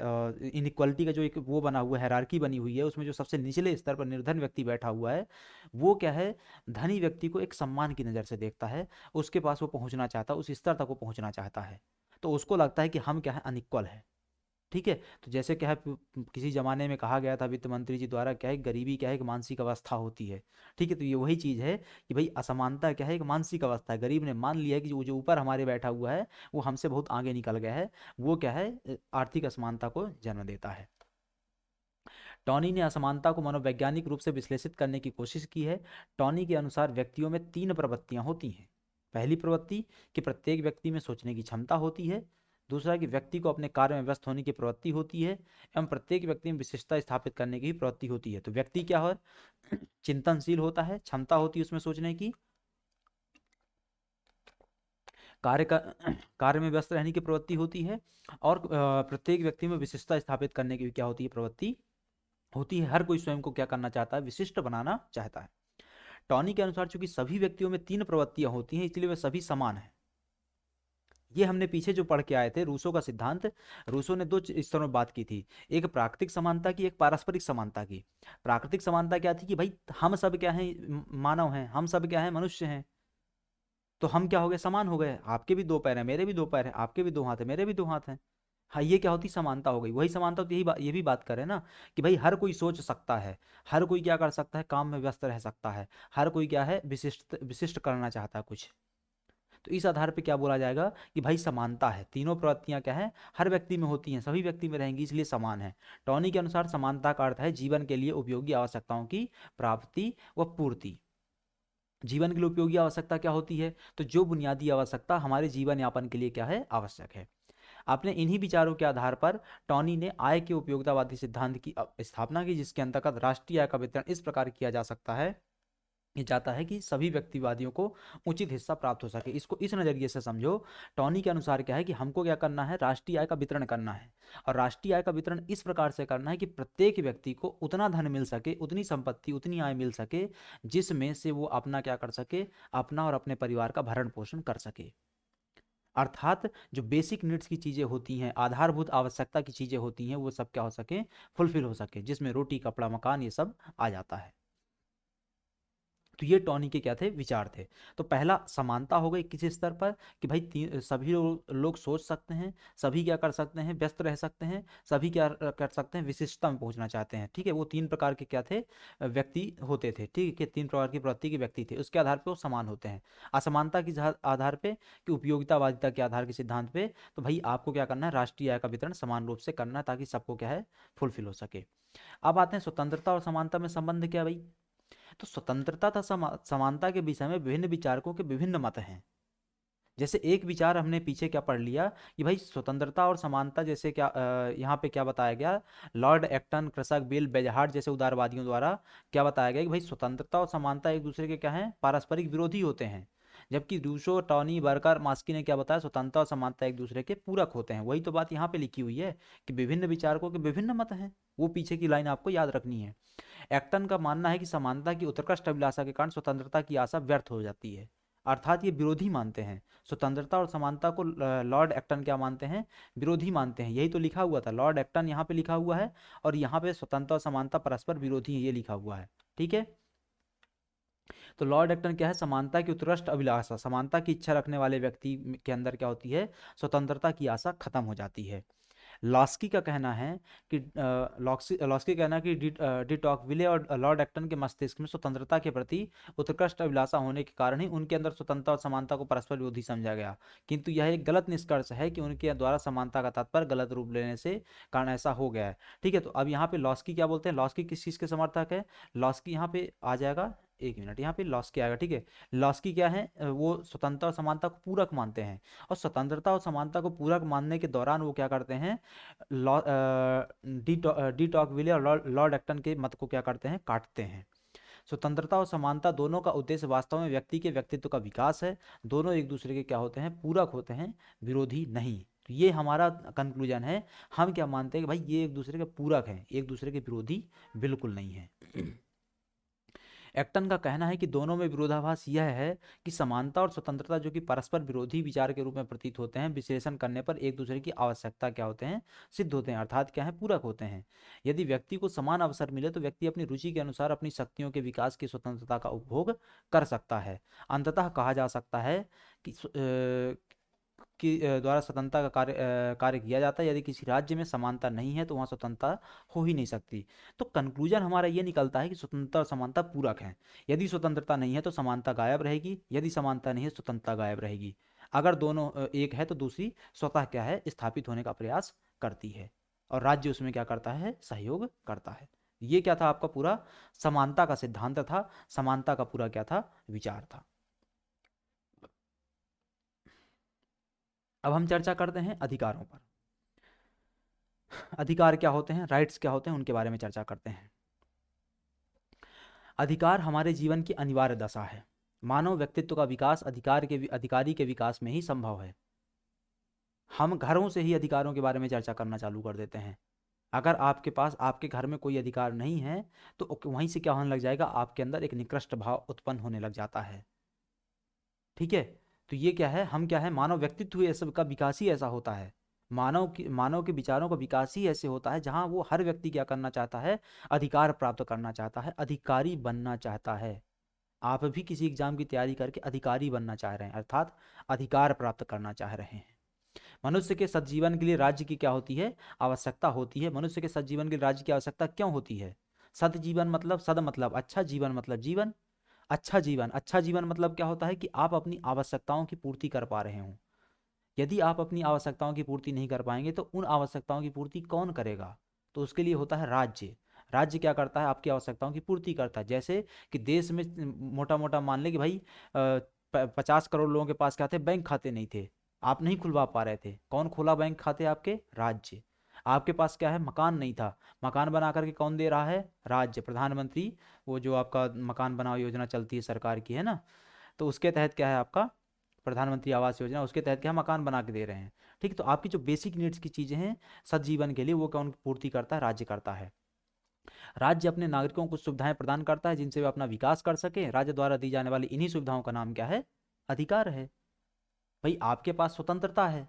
[SPEAKER 1] इनइक्वालिटी का जो एक वो बना हुआ है, हायरार्की बनी हुई है, उसमें जो सबसे निचले स्तर पर निर्धन व्यक्ति बैठा हुआ है, वो क्या है, धनी व्यक्ति को एक सम्मान की नज़र से देखता है, उसके पास वो पहुंचना चाहता है, उस स्तर तक वो पहुंचना चाहता है। तो उसको लगता है कि हम क्या है, अनइक्वल है। ठीक है। तो जैसे क्या है, किसी ज़माने में कहा गया था वित्त मंत्री जी द्वारा, क्या है, गरीबी क्या है, एक मानसिक अवस्था होती है। ठीक है। तो ये वही चीज़ है कि भाई असमानता क्या है, एक मानसिक अवस्था है। गरीब ने मान लिया है कि जो ऊपर हमारे बैठा हुआ है वो हमसे बहुत आगे निकल गया है, वो क्या है, आर्थिक असमानता को जन्म देता है। टॉनी ने असमानता को मनोवैज्ञानिक रूप से विश्लेषित करने की कोशिश की है। टॉनी के अनुसार व्यक्तियों में तीन प्रवृत्तियां होती हैं। पहली प्रवृत्ति कि प्रत्येक व्यक्ति में सोचने की क्षमता होती है। दूसरा कि व्यक्ति को अपने कार्य में व्यस्त होने की प्रवृत्ति होती है। एवं प्रत्येक व्यक्ति में विशिष्टता स्थापित करने की भी प्रवृत्ति होती है। तो व्यक्ति क्या हो, चिंतनशील होता है, क्षमता होती है उसमें सोचने की, कार्य का कार्य में व्यस्त रहने की प्रवृत्ति होती है, और प्रत्येक व्यक्ति में विशिष्टता स्थापित करने की भी क्या होती है, प्रवृत्ति होती है। हर कोई स्वयं को क्या करना चाहता है, विशिष्ट बनाना चाहता है। टॉनी के अनुसार चूंकि सभी व्यक्तियों में तीन प्रवृत्तियां होती हैं, इसलिए वे सभी समान हैं। ये हमने पीछे जो पढ़ के आए थे, रूसो का सिद्धांत। रूसो ने दो स्तरों में बात की थी, एक प्राकृतिक समानता की, एक पारस्परिक समानता की। प्राकृतिक समानता क्या थी कि भाई हम सब क्या हैं, मानव हैं, हम सब क्या हैं, मनुष्य हैं। तो हम क्या हो गए, समान हो गए, आपके भी दो पैर हैं, मेरे भी दो पैर हैं, आपके भी दो हाथ हैं, मेरे भी दो हाथ हैं। हाँ, ये क्या होती, समानता हो गई। वही समानता तो ये भी बात करें ना कि भाई हर कोई सोच सकता है, हर कोई क्या कर सकता है, काम में व्यस्त रह सकता है, हर कोई क्या है, विशिष्ट विशिष्ट करना चाहता है कुछ। तो इस आधार पे क्या बोला जाएगा कि भाई समानता है, तीनों प्रवृत्तियां क्या है, हर व्यक्ति में होती हैं, सभी व्यक्ति में रहेंगी, इसलिए समान है। टॉनी के अनुसार समानता का अर्थ है जीवन के लिए उपयोगी आवश्यकताओं की प्राप्ति व पूर्ति। जीवन के लिए उपयोगी आवश्यकता क्या होती है, तो जो बुनियादी आवश्यकता हमारे जीवन यापन के लिए क्या है, आवश्यक है। आपने इन्हीं विचारों के आधार पर टॉनी ने आय के उपयोगितावादी सिद्धांत की स्थापना की, जिसके अंतर्गत राष्ट्रीय आय का वितरण इस प्रकार किया जा सकता है, ये चाहता है कि सभी व्यक्तिवादियों को उचित हिस्सा प्राप्त हो सके। इसको इस नज़रिए से समझो, टॉनी के अनुसार क्या है कि हमको क्या करना है, राष्ट्रीय आय का वितरण करना है। और राष्ट्रीय आय का वितरण इस प्रकार से करना है कि प्रत्येक व्यक्ति को उतना धन मिल सके, उतनी संपत्ति, उतनी आय मिल सके, जिसमें से वो अपना क्या कर सके, अपना और अपने परिवार का भरण पोषण कर सके। अर्थात जो बेसिक नीड्स की चीज़ें होती हैं, आधारभूत आवश्यकता की चीज़ें होती हैं, वो सब क्या हो सके, फुलफिल हो सके, जिसमें रोटी, कपड़ा, मकान, ये सब आ जाता है। तो ये टॉनी के क्या थे, विचार थे। तो पहला समानता हो गई किसी स्तर पर कि भाई सभी लोग सोच सकते हैं, सभी क्या कर सकते हैं, व्यस्त रह सकते हैं, सभी क्या कर सकते हैं, विशिष्टता में पहुंचना चाहते हैं। ठीक है। वो तीन प्रकार के क्या थे, व्यक्ति होते थे। ठीक है, तीन प्रकार की प्रवृत्ति के व्यक्ति थे, उसके आधार पर वो समान होते हैं। असमानता के आधार पे कि उपयोगितावादिता के आधार के सिद्धांत पे, तो भाई आपको क्या करना है, राष्ट्रीय आय का वितरण समान रूप से करना है, ताकि सबको क्या है, फुलफिल हो सके। अब आते हैं स्वतंत्रता और समानता में संबंध क्या है भाई। तो स्वतंत्रता तथा समानता के विषय में विभिन्न विचारकों के विभिन्न मत हैं। जैसे एक विचार हमने पीछे क्या पढ़ लिया कि भाई स्वतंत्रता और समानता, जैसे क्या यहाँ पे क्या बताया गया, लॉर्ड एक्टन, क्रसक, बिल, बेजहार्ट जैसे उदारवादियों द्वारा क्या बताया गया कि भाई स्वतंत्रता और समानता एक दूसरे के क्या है, पारस्परिक विरोधी होते हैं। जबकि रूसो, टॉनी, बर्कर, मास्की ने क्या बताया, स्वतंत्रता और समानता एक दूसरे के पूरक होते हैं। वही तो बात यहाँ पे लिखी हुई है कि विभिन्न विचारकों के विभिन्न मत हैं। वो पीछे की लाइन आपको याद रखनी है। एक्टन का मानना है कि समानता की उत्कृष्ट अभिलाषा के कारण स्वतंत्रता की आशा व्यर्थ हो जाती है। अर्थात ये विरोधी मानते हैं, स्वतंत्रता और समानता को लॉर्ड एक्टन क्या मानते हैं, विरोधी मानते हैं। यही तो लिखा हुआ था, लॉर्ड एक्टन यहाँ पे लिखा हुआ है, और यहाँ पे स्वतंत्रता और समानता परस्पर विरोधी है, ये लिखा हुआ है। ठीक है। तो लॉर्ड एक्टन क्या है, समानता की उत्कृष्ट अभिलाषा, समानता की इच्छा रखने वाले व्यक्ति के अंदर क्या होती है, स्वतंत्रता की आशा खत्म हो जाती है। लॉस्की का कहना है कि लॉस्की कहना है कि डी टॉकविले और लॉर्ड एक्टन के मस्तिष्क में स्वतंत्रता के प्रति उत्कृष्ट अभिलाषा होने के कारण ही उनके अंदर स्वतंत्रता और समानता को परस्पर विरोधी समझा गया। किंतु यह एक गलत निष्कर्ष है कि उनके द्वारा समानता का तात्पर्य गलत रूप लेने से कारण ऐसा हो गया है। ठीक है। तो अब यहाँ पे लॉस्की क्या बोलते हैं, लॉस्की किस चीज़ के समर्थक है, लॉस्की यहाँ पे आ जाएगा एक मिनट, यहाँ पे लॉस्की आएगा, ठीक है। लॉस्की क्या है, वो स्वतंत्रता और समानता को पूरक मानते हैं, और स्वतंत्रता और समानता को पूरक मानने के दौरान वो क्या करते हैं, लॉ डी टॉकविले और लॉर्ड लॉर्ड एक्टन के मत को क्या करते हैं, काटते हैं। स्वतंत्रता और समानता दोनों का उद्देश्य वास्तव में व्यक्ति के व्यक्तित्व का विकास है। दोनों एक दूसरे के क्या होते हैं, पूरक होते हैं, विरोधी नहीं। तो ये हमारा कंक्लूजन है। हम क्या मानते हैं कि भाई ये एक दूसरे के पूरक हैं, एक दूसरे के विरोधी बिल्कुल नहीं है। एक्टन का कहना है कि दोनों में विरोधाभास यह है कि समानता और स्वतंत्रता जो कि परस्पर विरोधी विचार के रूप में प्रतीत होते हैं, विश्लेषण करने पर एक दूसरे की आवश्यकता क्या होते हैं, सिद्ध होते हैं, अर्थात क्या है, पूरक होते हैं। यदि व्यक्ति को समान अवसर मिले तो व्यक्ति अपनी रुचि के अनुसार अपनी शक्तियों के विकास की स्वतंत्रता का उपभोग कर सकता है। अंततः कहा जा सकता है कि द्वारा स्वतंत्रता का कार्य किया जाता है। यदि किसी राज्य में समानता नहीं है तो वहाँ स्वतंत्रता हो ही नहीं सकती। तो कंक्लूजन हमारा ये निकलता है कि स्वतंत्रता और समानता पूरक हैं। यदि स्वतंत्रता नहीं है तो समानता गायब रहेगी, यदि समानता नहीं है स्वतंत्रता गायब रहेगी। अगर दोनों एक है तो दूसरी स्वतः क्या है, स्थापित होने का प्रयास करती है, और राज्य उसमें क्या करता है, सहयोग करता है। ये क्या था, आपका पूरा समानता का सिद्धांत था, समानता का पूरा क्या था, विचार था। अब हम चर्चा करते हैं अधिकारों पर। अधिकार क्या होते हैं, राइट्स क्या होते हैं, उनके बारे में चर्चा करते हैं। अधिकार हमारे जीवन की अनिवार्य दशा है। मानव व्यक्तित्व का विकास अधिकारी के विकास में ही संभव है। हम घरों से ही अधिकारों के बारे में चर्चा करना चालू कर देते हैं। अगर आपके पास आपके घर में कोई अधिकार नहीं है तो वहीं से क्या होने लग जाएगा, आपके अंदर एक निकृष्ट भाव उत्पन्न होने लग जाता है। ठीक है। तो ये क्या है, हम क्या है, मानव व्यक्तित्व ऐसा का विकास ही ऐसा होता है। मानव के विचारों का विकास ही ऐसे होता है जहां वो हर व्यक्ति क्या करना चाहता है, अधिकार प्राप्त करना चाहता है, अधिकारी बनना चाहता है। आप भी किसी एग्जाम की तैयारी करके अधिकारी बनना चाह रहे हैं, अर्थात अधिकार प्राप्त करना चाह रहे हैं। मनुष्य के सज्जीवन के लिए राज्य की क्या होती है, आवश्यकता होती है। मनुष्य के सज्जीवन के लिए राज्य की आवश्यकता क्यों होती है? सदजीवन मतलब, सद मतलब अच्छा, जीवन मतलब जीवन। अच्छा जीवन, अच्छा जीवन मतलब क्या होता है कि आप अपनी आवश्यकताओं की पूर्ति कर पा रहे हो। यदि आप अपनी आवश्यकताओं की पूर्ति नहीं कर पाएंगे तो उन आवश्यकताओं की पूर्ति कौन करेगा? तो उसके लिए होता है राज्य। राज्य क्या करता है, आपकी आवश्यकताओं की पूर्ति करता है। जैसे कि देश में मोटा मोटा मान ले कि भाई 50 करोड़ लोगों के पास क्या थे, बैंक खाते नहीं थे, आप नहीं खुलवा पा रहे थे, कौन खोला बैंक खाते, आपके राज्य। आपके पास क्या है, मकान नहीं था, मकान बना करके कौन दे रहा है, राज्य, प्रधानमंत्री। वो जो आपका मकान बनाओ योजना चलती है सरकार की, है ना, तो उसके तहत क्या है, आपका प्रधानमंत्री आवास योजना, उसके तहत क्या मकान बना के दे रहे हैं। ठीक, तो आपकी जो बेसिक नीड्स की चीज़ें हैं सजीवन के लिए, वो कौन पूर्ति करता है, राज्य करता है। राज्य अपने नागरिकों को सुविधाएं प्रदान करता है जिनसे वे अपना विकास कर सके। राज्य द्वारा दी जाने वाली इन्हीं सुविधाओं का नाम क्या है, अधिकार है। भाई आपके पास स्वतंत्रता है,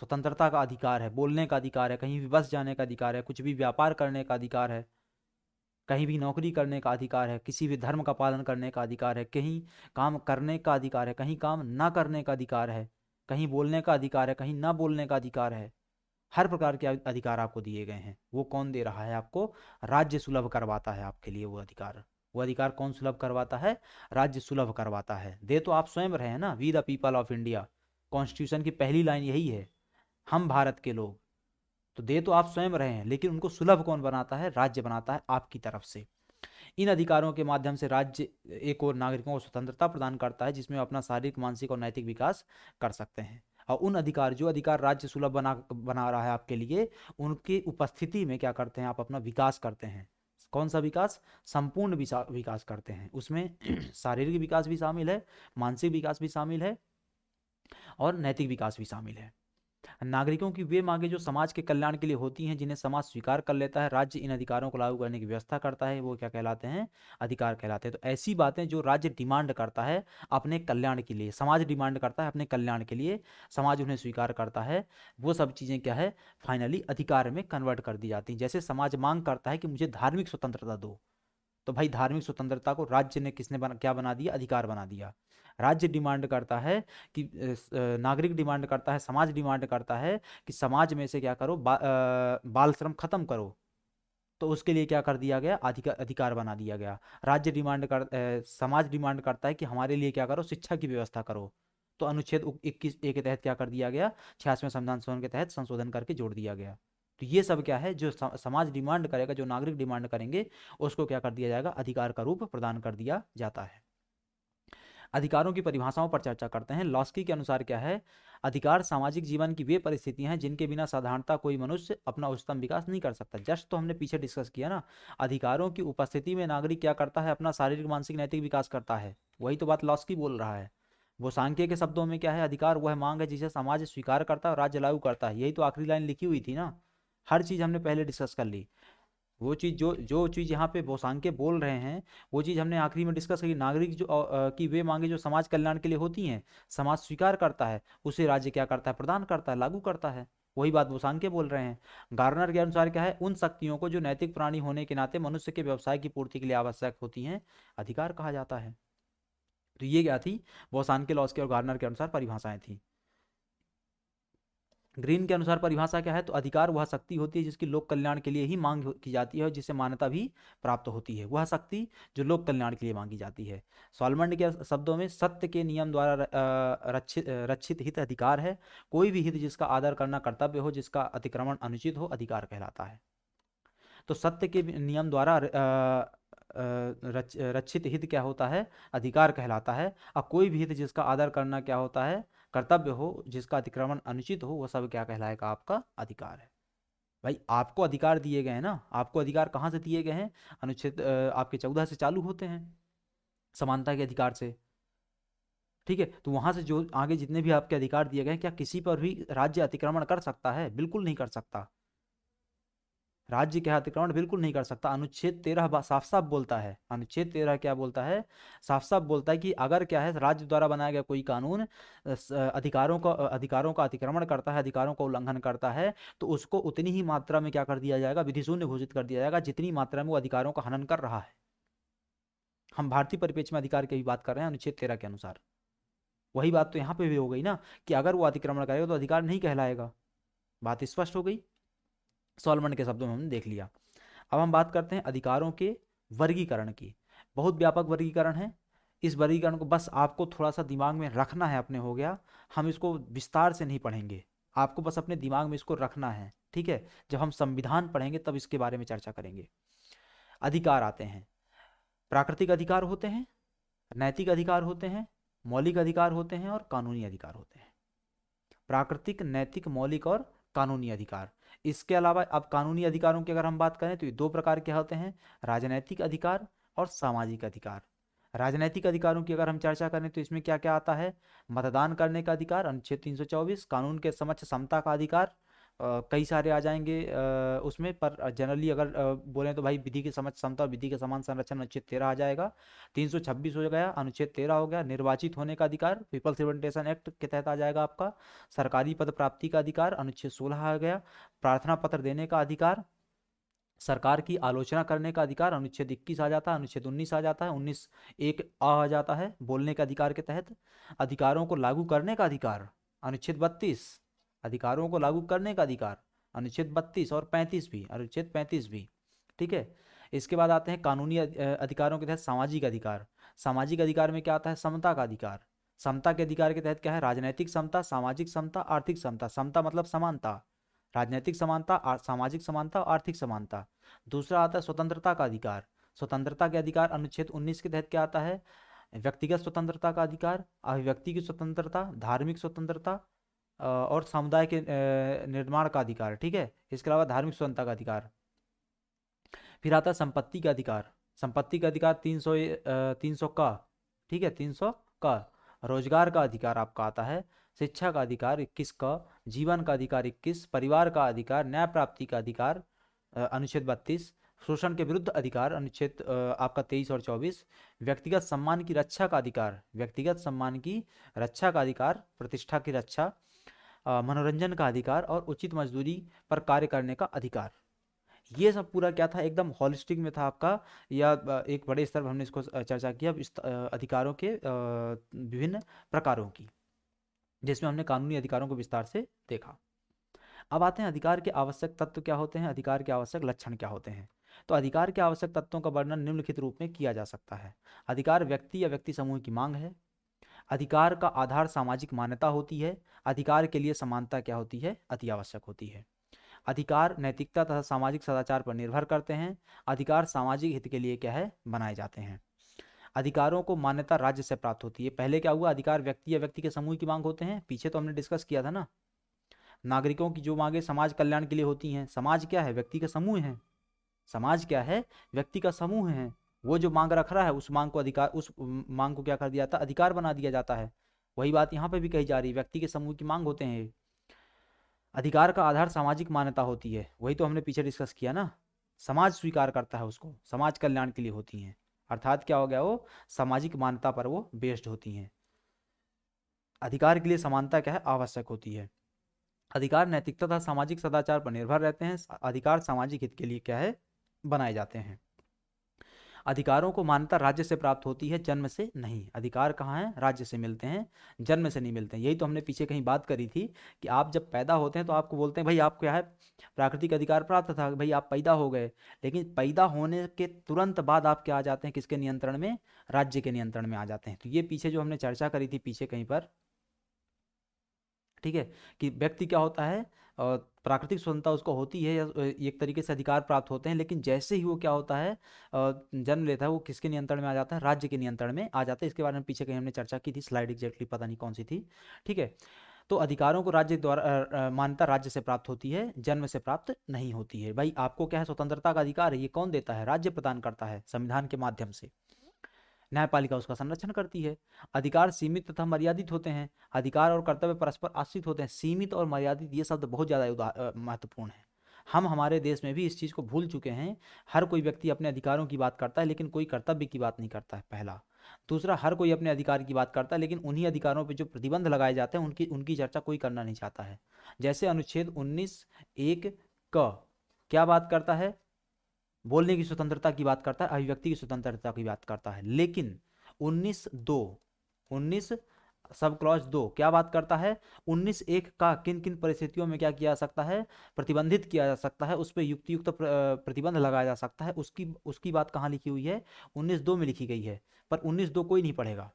[SPEAKER 1] स्वतंत्रता का अधिकार है, बोलने का अधिकार है, कहीं भी बस जाने का अधिकार है, कुछ भी व्यापार करने का अधिकार है, कहीं भी नौकरी करने का अधिकार है, किसी भी धर्म का पालन करने का अधिकार है, कहीं काम करने का अधिकार है, कहीं काम ना करने का अधिकार है, कहीं बोलने का अधिकार है, कहीं ना बोलने का अधिकार है। हर प्रकार के अधिकार आपको दिए गए हैं। वो कौन दे रहा है आपको, राज्य सुलभ करवाता है आपके लिए वो अधिकार। वो अधिकार कौन सुलभ करवाता है, राज्य सुलभ करवाता है। दे तो आप स्वयं रहे हैं ना, we the people of India, constitution की पहली लाइन यही है, हम भारत के लोग। तो दे तो आप स्वयं रहे हैं, लेकिन उनको सुलभ कौन बनाता है, राज्य बनाता है आपकी तरफ से। इन अधिकारों के माध्यम से राज्य एक और नागरिकों को स्वतंत्रता प्रदान करता है जिसमें अपना शारीरिक, मानसिक और नैतिक विकास कर सकते हैं। और उन अधिकार, जो अधिकार राज्य सुलभ बना रहा है आपके लिए, उनकी उपस्थिति में क्या करते हैं, आप अपना विकास करते हैं। कौन सा विकास, संपूर्ण विकास करते हैं। उसमें शारीरिक विकास भी शामिल है, मानसिक विकास भी शामिल है, और नैतिक विकास भी शामिल है। नागरिकों की वे मांगे जो समाज के कल्याण के लिए होती हैं, जिन्हें समाज स्वीकार कर लेता है, राज्य इन अधिकारों को लागू करने की व्यवस्था करता है, वो क्या कहलाते हैं, अधिकार कहलाते हैं। तो ऐसी बातें जो राज्य डिमांड करता है अपने कल्याण के लिए, समाज डिमांड करता है अपने कल्याण के लिए, समाज उन्हें स्वीकार करता है, वो सब चीज़ें क्या है, फाइनली अधिकार में कन्वर्ट कर दी जाती हैं। जैसे समाज मांग करता है कि मुझे धार्मिक स्वतंत्रता दो, तो भाई धार्मिक स्वतंत्रता को राज्य ने क्या बना दिया, अधिकार बना दिया। राज्य डिमांड करता है कि नागरिक डिमांड करता है, समाज डिमांड करता है कि समाज में से क्या करो, बाल श्रम खत्म करो, तो उसके लिए क्या कर दिया गया, अधिकार बना दिया गया। राज्य समाज डिमांड करता है कि हमारे लिए क्या करो, शिक्षा की व्यवस्था करो, तो अनुच्छेद 21 ए के तहत क्या कर दिया गया, 86वें संविधान संशोधन के तहत संशोधन करके जोड़ दिया गया। तो ये सब क्या है, जो समाज डिमांड करेगा, जो नागरिक डिमांड करेंगे, उसको क्या कर दिया जाएगा, अधिकार का रूप प्रदान कर दिया जाता है। अधिकारों की परिभाषाओं पर चर्चा करते हैं। लॉस्की के अनुसार क्या है, अधिकार सामाजिक जीवन की वे परिस्थितियां हैं जिनके बिना साधारणता कोई मनुष्य अपना उच्चतम विकास नहीं कर सकता। जस्ट तो हमने पीछे डिस्कस किया ना, अधिकारों की उपस्थिति में नागरिक क्या करता है, अपना शारीरिक मानसिक नैतिक विकास करता है। वही तो बात लॉस्की बोल रहा है। वो सांख्य के शब्दों में क्या है, अधिकार वह मांग है जिसे समाज स्वीकार करता है और राज्य लागू करता है। यही तो आखिरी लाइन लिखी हुई थी ना, हर चीज हमने पहले डिस्कस कर ली। वो चीज़ जो जो चीज़ यहाँ पे बोसांके बोल रहे हैं, वो चीज़ हमने आखिरी में डिस्कस की। नागरिक जो की वे मांगे जो समाज कल्याण के लिए होती हैं, समाज स्वीकार करता है, उसे राज्य क्या करता है, प्रदान करता है, लागू करता है। वही बात बोसांके बोल रहे हैं। गार्नर के अनुसार क्या है, उन शक्तियों को जो नैतिक प्राणी होने के नाते मनुष्य के व्यवसाय की पूर्ति के लिए आवश्यक होती हैं, अधिकार कहा जाता है। तो ये क्या थी, बोसांके लॉस के और गार्नर के अनुसार परिभाषाएं थी। ग्रीन के अनुसार परिभाषा क्या है, तो अधिकार वह शक्ति होती है जिसकी लोक कल्याण के लिए ही मांग की जाती है और जिसे मान्यता भी प्राप्त होती है। वह शक्ति जो लोक कल्याण के लिए मांगी जाती है। सॉलमंड के शब्दों में सत्य के नियम द्वारा रक्षित हित अधिकार है। कोई भी हित जिसका आदर करना कर्तव्य हो, जिसका अतिक्रमण अनुचित हो, अधिकार कहलाता है। तो सत्य के नियम द्वारा रक्षित हित क्या होता है, अधिकार कहलाता है। अब कोई भी हित जिसका आदर करना क्या होता है, कर्तव्य हो, जिसका अतिक्रमण अनुचित हो, वह सब क्या कहलाएगा, आपका अधिकार है। भाई आपको अधिकार दिए गए हैं ना, आपको अधिकार कहाँ से दिए गए हैं, अनुच्छेद आपके 14 से चालू होते हैं, समानता के अधिकार से। ठीक है, तो वहां से जो आगे जितने भी आपके अधिकार दिए गए हैं, क्या किसी पर भी राज्य अतिक्रमण कर सकता है, बिल्कुल नहीं कर सकता। राज्य के अतिक्रमण बिल्कुल नहीं कर सकता। अनुच्छेद 13 साफ साफ बोलता है, अनुच्छेद 13 क्या बोलता है, साफ साफ बोलता है कि अगर क्या है, राज्य द्वारा बनाया गया कोई कानून अधिकारों का अतिक्रमण करता है, अधिकारों का उल्लंघन करता है, तो उसको उतनी ही मात्रा में क्या कर दिया जाएगा, विधि शून्य घोषित कर दिया जाएगा, जितनी मात्रा में वो अधिकारों का हनन कर रहा है। हम भारतीय परिप्रेक्ष्य में अधिकार की भी बात कर रहे हैं अनुच्छेद 13 के अनुसार। वही बात तो यहाँ पे भी हो गई ना, कि अगर वो अतिक्रमण करेगा तो अधिकार नहीं कहलाएगा। बात स्पष्ट हो गई। सॉलमंड के शब्दों में हमने देख लिया। अब हम बात करते हैं अधिकारों के वर्गीकरण की। बहुत व्यापक वर्गीकरण है। इस वर्गीकरण को बस आपको थोड़ा सा दिमाग में रखना है अपने, हो गया। हम इसको विस्तार से नहीं पढ़ेंगे, आपको बस अपने दिमाग में इसको रखना है, ठीक है। जब हम संविधान पढ़ेंगे तब इसके बारे में चर्चा करेंगे। अधिकार आते हैं, प्राकृतिक अधिकार होते हैं, नैतिक अधिकार होते हैं, मौलिक अधिकार होते हैं और कानूनी अधिकार होते हैं। प्राकृतिक, नैतिक, मौलिक और कानूनी अधिकार। इसके अलावा अब कानूनी अधिकारों की अगर हम बात करें तो ये दो प्रकार के होते हैं, राजनैतिक अधिकार और सामाजिक अधिकार। राजनैतिक अधिकारों की अगर हम चर्चा करें तो इसमें क्या क्या आता है, मतदान करने का अधिकार अनुच्छेद 324, कानून के समक्ष समता का अधिकार, कई सारे आ जाएंगे उसमें, पर जनरली अगर बोलें तो भाई विधि के समक्ष समता और विधि के समान संरक्षण अनुच्छेद 13 आ जाएगा। 326 हो गया, अनुच्छेद 13 हो गया। निर्वाचित होने का अधिकार पीपल्स रिप्रेजेंटेशन एक्ट के तहत आ जाएगा आपका। सरकारी पद प्राप्ति का अधिकार अनुच्छेद 16 आ गया। प्रार्थना पत्र देने का अधिकार, सरकार की आलोचना करने का अधिकार अनुच्छेद 21 आ जाता है। अनुच्छेद 19 आ जाता है, 19 एक आ जाता है बोलने के अधिकार के तहत। अधिकारों को लागू करने का अधिकार अनुच्छेद 32, अधिकारों को लागू करने का अधिकार अनुच्छेद 32 और 35 भी, अनुच्छेद 35 भी, ठीक है। इसके बाद आते हैं कानूनी अधिकारों के तहत सामाजिक अधिकार। सामाजिक अधिकार में क्या आता है, समता का अधिकार। समता के अधिकार के तहत क्या है, राजनैतिक समता, सामाजिक समता, आर्थिक समता। समता मतलब समानता, राजनीतिक समानता, सामाजिक समानता और आर्थिक समानता। दूसरा आता है स्वतंत्रता का अधिकार। स्वतंत्रता के अधिकार अनुच्छेद 19 के तहत क्या आता है, व्यक्तिगत स्वतंत्रता का अधिकार, अभिव्यक्ति की स्वतंत्रता, धार्मिक स्वतंत्रता और समुदाय के निर्माण का अधिकार, ठीक है। इसके अलावा धार्मिक स्वतंत्रता का अधिकार। फिर आता है संपत्ति का अधिकार। संपत्ति का अधिकार 300 का, ठीक है, 300 का। रोजगार का अधिकार आपका आता है। शिक्षा का अधिकार 21 का। जीवन का अधिकार 21। परिवार का अधिकार, न्याय प्राप्ति का अधिकार अनुच्छेद 32। शोषण के विरुद्ध अधिकार अनुच्छेद आपका 23 और 24। व्यक्तिगत सम्मान की रक्षा का अधिकार, व्यक्तिगत सम्मान की रक्षा का अधिकार, प्रतिष्ठा की रक्षा, मनोरंजन का अधिकार और उचित मजदूरी पर कार्य करने का अधिकार। ये सब पूरा क्या था, एकदम हॉलिस्टिक में था आपका, या एक बड़े स्तर पर हमने इसको चर्चा किया अधिकारों के विभिन्न प्रकारों की, जिसमें हमने कानूनी अधिकारों को विस्तार से देखा। अब आते हैं अधिकार के आवश्यक तत्व क्या होते हैं, अधिकार के आवश्यक लक्षण क्या होते हैं। तो अधिकार के आवश्यक तत्वों का वर्णन निम्नलिखित रूप में किया जा सकता है। अधिकार व्यक्ति या व्यक्ति समूह की मांग है। अधिकार का आधार सामाजिक मान्यता होती है। अधिकार के लिए समानता क्या होती है, अति आवश्यक होती है। अधिकार नैतिकता तथा सामाजिक सदाचार पर निर्भर करते हैं। अधिकार सामाजिक हित के लिए क्या है, बनाए जाते हैं। अधिकारों को मान्यता राज्य से प्राप्त होती है। पहले क्या हुआ, अधिकार व्यक्ति या व्यक्ति के समूह की मांग होते हैं, पीछे तो हमने डिस्कस किया था ना। नागरिकों की जो मांगे समाज कल्याण के लिए होती हैं। समाज क्या है, व्यक्ति का समूह है। समाज क्या है, व्यक्ति का समूह है। वो जो मांग रख रहा है उस मांग को अधिकार, उस मांग को क्या कर दिया जाता है, अधिकार बना दिया जाता है। वही बात यहाँ पे भी कही जा रही है, व्यक्ति के समूह की मांग होते हैं। अधिकार का आधार सामाजिक मान्यता होती है, वही तो हमने पीछे डिस्कस किया ना। समाज स्वीकार करता है उसको, समाज कल्याण के लिए होती हैं। अर्थात क्या हो गया, वो सामाजिक मान्यता पर वो बेस्ड होती हैं। अधिकार के लिए समानता क्या है, आवश्यक होती है। अधिकार नैतिकता तथा सामाजिक सदाचार पर निर्भर रहते हैं। अधिकार सामाजिक हित के लिए क्या है, बनाए जाते हैं। अधिकारों को मान्यता राज्य से प्राप्त होती है, जन्म से नहीं। अधिकार कहाँ है, राज्य से मिलते हैं, जन्म से नहीं मिलते हैं। यही तो हमने पीछे कहीं बात करी थी कि आप जब पैदा होते हैं तो आपको बोलते हैं भाई आप क्या है, प्राकृतिक अधिकार प्राप्त था, भाई आप पैदा हो गए। लेकिन पैदा होने के तुरंत बाद आप क्या आ जाते हैं, किसके नियंत्रण में, राज्य के नियंत्रण में आ जाते हैं। तो ये पीछे जो हमने चर्चा करी थी पीछे कहीं पर, ठीक है, कि व्यक्ति क्या होता है, प्राकृतिक स्वतंत्रता उसको होती है, या एक तरीके से अधिकार प्राप्त होते हैं, लेकिन जैसे ही वो क्या होता है, जन्म लेता है, वो किसके नियंत्रण में आ जाता है, राज्य के नियंत्रण में आ जाता है। इसके बारे में पीछे कहीं हमने चर्चा की थी, स्लाइड एग्जैक्टली पता नहीं कौन सी थी, ठीक है। तो अधिकारों को राज्य द्वारा मान्यता राज्य से प्राप्त होती है, जन्म से प्राप्त नहीं होती है। भाई आपको क्या है, स्वतंत्रता का अधिकार है, ये कौन देता है, राज्य प्रदान करता है संविधान के माध्यम से। न्यायपालिका उसका संरक्षण करती है। अधिकार सीमित तथा मर्यादित होते हैं। अधिकार और कर्तव्य परस्पर आश्रित होते हैं। सीमित और मर्यादित ये शब्द बहुत ज़्यादा महत्वपूर्ण है। हम हमारे देश में भी इस चीज़ को भूल चुके हैं। हर कोई व्यक्ति अपने अधिकारों की बात करता है, लेकिन कोई कर्तव्य की बात नहीं करता है, पहला। दूसरा, हर कोई अपने अधिकार की बात करता है, लेकिन उन्हीं अधिकारों पर जो प्रतिबंध लगाए जाते हैं उनकी उनकी चर्चा कोई करना नहीं चाहता है। जैसे अनुच्छेद 19(1) क क्या बात करता है, बोलने की स्वतंत्रता की बात करता है, अभिव्यक्ति की स्वतंत्रता की बात करता है। लेकिन 19(2) 19 सब क्लॉज 2 क्या बात करता है, 19(1) का किन किन परिस्थितियों में क्या किया जा सकता है, प्रतिबंधित किया जा सकता है, उस पर युक्त प्रतिबंध लगाया जा सकता है। उसकी उसकी बात कहाँ लिखी हुई है, 19(2) में लिखी गई है। पर 19(2) कोई नहीं पढ़ेगा,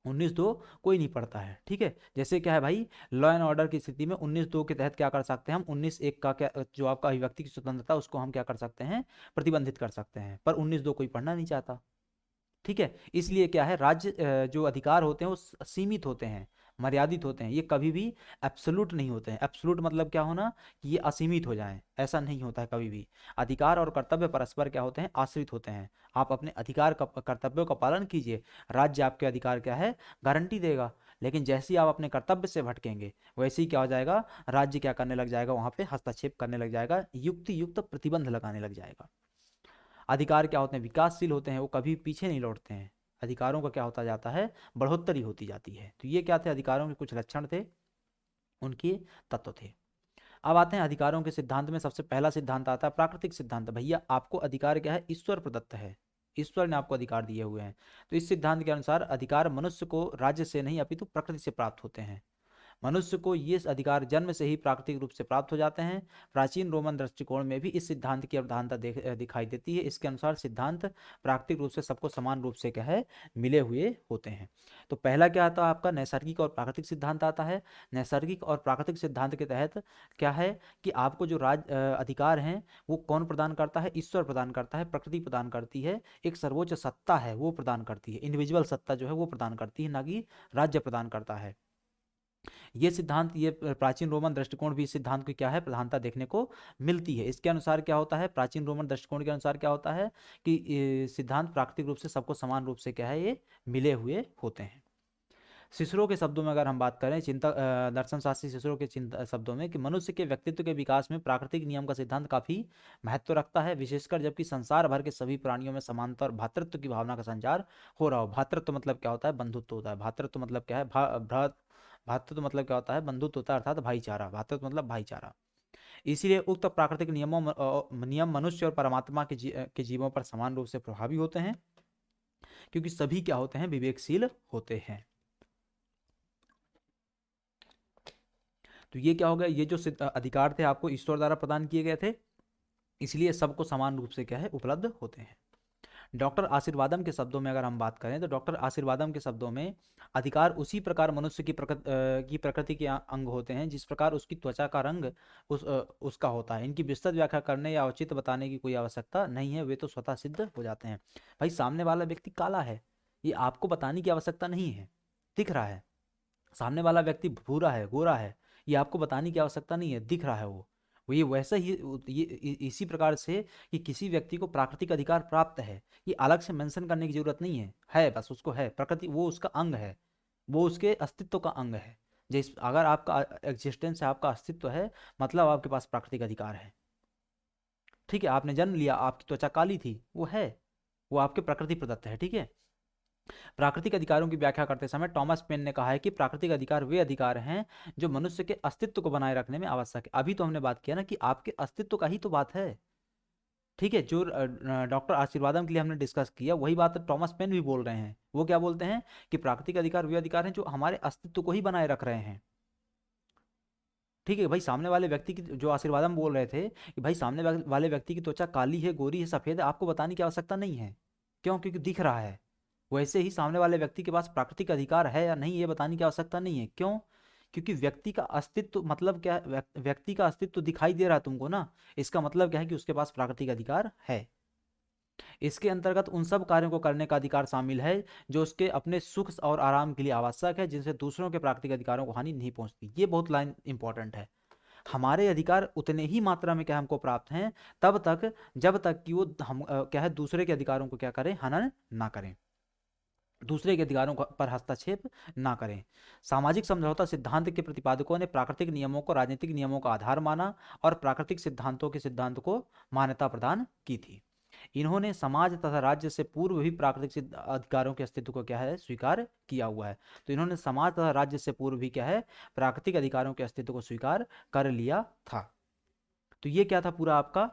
[SPEAKER 1] 19(2) कोई नहीं पढ़ता है, ठीक है। जैसे क्या है भाई, लॉ एंड ऑर्डर की स्थिति में 19(2) के तहत क्या कर सकते हैं हम, 19(1) का क्या, जो आपका अभिव्यक्ति की स्वतंत्रता, उसको हम क्या कर सकते हैं, प्रतिबंधित कर सकते हैं। पर 19(2) कोई पढ़ना नहीं चाहता, ठीक है। इसलिए क्या है, राज्य जो अधिकार होते हैं वो सीमित होते हैं, मर्यादित होते हैं। ये कभी भी एब्सोल्यूट नहीं होते हैं। एब्सोल्यूट मतलब क्या होना, कि ये असीमित हो जाएं, ऐसा नहीं होता है कभी भी। अधिकार और कर्तव्य परस्पर क्या होते हैं, आश्रित होते हैं। आप अपने अधिकार कर्तव्यों का पालन कीजिए, राज्य आपके अधिकार क्या है, गारंटी देगा। लेकिन जैसे ही आप अपने कर्तव्य से भटकेंगे, वैसे ही क्या हो जाएगा, राज्य क्या करने लग जाएगा, वहां पे हस्तक्षेप करने लग जाएगा, युक्त प्रतिबंध लगाने लग जाएगा। अधिकार क्या होते हैं, विकासशील होते हैं, वो कभी पीछे नहीं लौटते हैं। अधिकारों का क्या होता जाता है, बढ़ोतरी होती जाती है। तो ये क्या थे, अधिकारों के कुछ लक्षण थे, उनके तत्व थे। अब आते हैं अधिकारों के सिद्धांत में। सबसे पहला सिद्धांत आता है प्राकृतिक सिद्धांत। भैया आपको अधिकार क्या है, ईश्वर प्रदत्त है, ईश्वर ने आपको अधिकार दिए हुए हैं। तो इस सिद्धांत के अनुसार अधिकार मनुष्य को राज्य से नहीं अपितु प्रकृति से प्राप्त होते हैं। मनुष्य को ये अधिकार जन्म से ही प्राकृतिक रूप से प्राप्त हो जाते हैं। प्राचीन रोमन दृष्टिकोण में भी इस सिद्धांत की अवधारणा दिखाई देती है। इसके अनुसार सिद्धांत प्राकृतिक रूप से सबको समान रूप से क्या है, मिले हुए होते हैं। तो पहला क्या आता है आपका, नैसर्गिक और प्राकृतिक सिद्धांत आता है। नैसर्गिक और प्राकृतिक सिद्धांत के तहत क्या है, कि आपको जो अधिकार हैं वो कौन प्रदान करता है, ईश्वर प्रदान करता है, प्रकृति प्रदान करती है, एक सर्वोच्च सत्ता है वो प्रदान करती है, इंडिविजुअल सत्ता जो है वो प्रदान करती है, ना कि राज्य प्रदान करता है। ये सिद्धांत, ये प्राचीन रोमन दृष्टिकोण भी इस सिद्धांत की क्या है, प्रधानता देखने को मिलती है। इसके अनुसार क्या होता है, प्राचीन रोमन दृष्टिकोण के अनुसार क्या होता है, कि सिद्धांत प्राकृतिक रूप से सबको समान रूप से क्या है, ये मिले हुए होते हैं। सिसरो के शब्दों में अगर हम बात करें, दर्शन शास्त्री सिसरो के शब्दों में, कि मनुष्य के व्यक्तित्व के विकास में प्राकृतिक नियम का सिद्धांत काफी महत्व रखता है, विशेषकर जबकि संसार भर के सभी प्राणियों में समानता और भातृत्व की भावना का संचार हो रहा हो। भातृत्व मतलब क्या होता है, बंधुत्व होता है। भातृत्व मतलब क्या है, भातृत्व मतलब क्या होता है, बंधुत्व होता है, अर्थात भाईचारा। भातृत्व मतलब भाईचारा। इसीलिए उक्त प्राकृतिक नियम मनुष्य और परमात्मा के जीवों पर समान रूप से प्रभावी होते हैं, क्योंकि सभी क्या होते हैं, विवेकशील होते हैं। तो ये क्या हो गया, ये जो अधिकार थे आपको ईश्वर द्वारा प्रदान किए गए थे, इसलिए सबको समान रूप से क्या है, उपलब्ध होते हैं। डॉक्टर आशीर्वादम के शब्दों में अगर हम बात करें तो डॉक्टर आशीर्वादम के शब्दों में अधिकार उसी प्रकार मनुष्य की प्रकृति के अंग होते हैं जिस प्रकार उसकी त्वचा का रंग उसका होता है। इनकी विस्तृत व्याख्या करने या औचित्य बताने की कोई आवश्यकता नहीं है, वे तो स्वतः सिद्ध हो जाते हैं। भाई सामने वाला व्यक्ति काला है, ये आपको बताने की आवश्यकता नहीं है, दिख रहा है। सामने वाला व्यक्ति भूरा है, गोरा है, ये आपको बताने की आवश्यकता नहीं है, दिख रहा है वो ये वैसे ही इसी प्रकार से कि किसी व्यक्ति को प्राकृतिक अधिकार प्राप्त है, ये अलग से मेंशन करने की जरूरत नहीं है बस उसको है, प्रकृति वो उसका अंग है, वो उसके अस्तित्व का अंग है। जिस अगर आपका एग्जिस्टेंस है, आपका अस्तित्व है, मतलब आपके पास प्राकृतिक अधिकार है। ठीक है, आपने जन्म लिया, आपकी त्वचा काली थी, वो है, वो आपके प्रकृति प्रदत्त है। ठीक है, प्राकृतिक अधिकारों की व्याख्या करते समय टॉमस पेन ने कहा है कि प्राकृतिक अधिकार वे अधिकार हैं जो मनुष्य के अस्तित्व को बनाए रखने में आवश्यक है। अभी तो हमने बात किया ना कि आपके अस्तित्व का ही तो बात है। ठीक है, जो डॉक्टर आशीर्वादम के लिए हमने डिस्कस किया वही बात टॉमस पेन भी बोल रहे हैं। वो क्या बोलते हैं कि प्राकृतिक अधिकार वे अधिकार हैं जो हमारे अस्तित्व को ही बनाए रख रहे हैं। ठीक है भाई, सामने वाले व्यक्ति की जो आशीर्वादम बोल रहे थे कि भाई सामने वाले व्यक्ति की त्वचा काली है, गोरी है, सफेद है, आपको बताने की आवश्यकता नहीं है। क्यों? क्योंकि दिख रहा है। वैसे ही सामने वाले व्यक्ति के पास प्राकृतिक अधिकार है या नहीं, ये बताने की आवश्यकता नहीं है। क्यों? क्योंकि व्यक्ति का अस्तित्व मतलब क्या है, व्यक्ति का अस्तित्व दिखाई दे रहा है तुमको ना, इसका मतलब क्या है कि उसके पास प्राकृतिक अधिकार है। इसके अंतर्गत उन सब कार्यों को करने का अधिकार शामिल है जो उसके अपने सुख और आराम के लिए आवश्यक है, जिनसे दूसरों के प्राकृतिक अधिकारों को हानि नहीं पहुंचती। ये बहुत लाइन इंपॉर्टेंट है। हमारे अधिकार उतने ही मात्रा में क्या हमको प्राप्त हैं तब तक जब तक कि वो हम क्या है दूसरे के अधिकारों को क्या करें, हनन ना करें, दूसरे के अधिकारों पर हस्तक्षेप ना करें। सामाजिक समझौता सिद्धांत के प्रतिपादकों ने प्राकृतिक नियमों को राजनीतिक नियमों का आधार माना और प्राकृतिक सिद्धांतों के सिद्धांत को मान्यता प्रदान की थी। इन्होंने समाज तथा राज्य से पूर्व भी प्राकृतिक अधिकारों के अस्तित्व को क्या है, स्वीकार किया हुआ है। तो इन्होंने समाज तथा राज्य से पूर्व भी क्या है, प्राकृतिक अधिकारों के अस्तित्व को स्वीकार कर लिया था। तो ये क्या था पूरा आपका,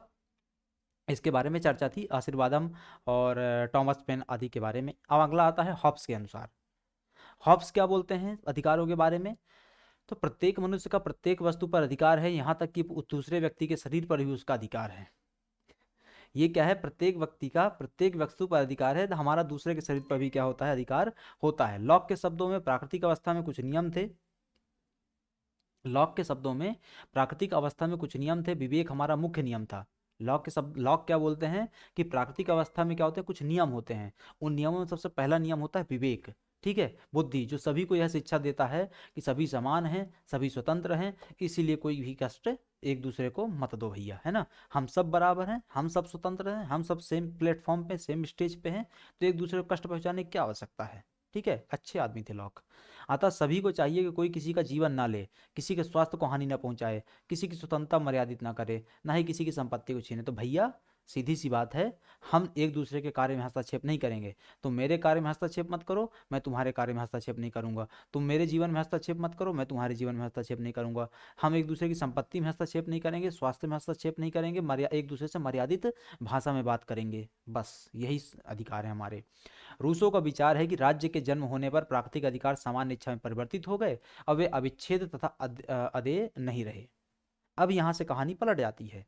[SPEAKER 1] इसके बारे में चर्चा थी आशीर्वादम और टॉमस पेन आदि के बारे में। अब अगला आता है हॉब्स के अनुसार। हॉब्स क्या बोलते हैं अधिकारों के बारे में? तो प्रत्येक मनुष्य का प्रत्येक वस्तु पर अधिकार है, यहाँ तक कि दूसरे व्यक्ति के शरीर पर भी उसका अधिकार है। ये क्या है, प्रत्येक व्यक्ति का प्रत्येक वस्तु पर अधिकार है, तो हमारा दूसरे के शरीर पर भी क्या होता है, अधिकार होता है। लॉक के शब्दों में प्राकृतिक अवस्था में कुछ नियम थे, लॉक के शब्दों में प्राकृतिक अवस्था में कुछ नियम थे, विवेक हमारा मुख्य नियम था। लॉक क्या बोलते हैं कि प्राकृतिक अवस्था में क्या होते हैं, कुछ नियम होते हैं। उन नियमों में सबसे पहला नियम होता है विवेक। ठीक है, बुद्धि, जो सभी को यह शिक्षा देता है कि सभी समान हैं, सभी स्वतंत्र हैं, इसीलिए कोई भी कष्ट एक दूसरे को मत दो भैया, है ना। हम सब बराबर हैं, हम सब स्वतंत्र हैं, हम सब सेम प्लेटफॉर्म पे सेम स्टेज पे हैं, तो एक दूसरे को कष्ट पहुंचाने की क्या आवश्यकता है। ठीक है, अच्छे आदमी थे लॉक। अतः सभी को चाहिए कि कोई किसी का जीवन ना ले, किसी के स्वास्थ्य को हानि ना पहुंचाए, किसी की स्वतंत्रता मर्यादित ना करे, ना ही किसी की संपत्ति को छीने। तो भैया सीधी सी बात है, हम एक दूसरे के कार्य में हस्तक्षेप नहीं करेंगे। तुम मेरे कार्य में हस्तक्षेप मत करो, मैं तुम्हारे कार्य में हस्तक्षेप नहीं करूंगा। तुम मेरे जीवन में हस्तक्षेप मत करो, मैं तुम्हारे जीवन में हस्तक्षेप नहीं करूंगा। हम एक दूसरे की संपत्ति में हस्तक्षेप नहीं करेंगे, स्वास्थ्य में हस्तक्षेप नहीं करेंगे, एक दूसरे से मर्यादित भाषा में बात करेंगे। बस यही अधिकार है हमारे। रूसो का विचार है कि राज्य के जन्म होने पर प्राकृतिक अधिकार सामान्य इच्छा में परिवर्तित हो गए और वे अविच्छेद तथा अदेय नहीं रहे। अब यहां से कहानी पलट जाती है।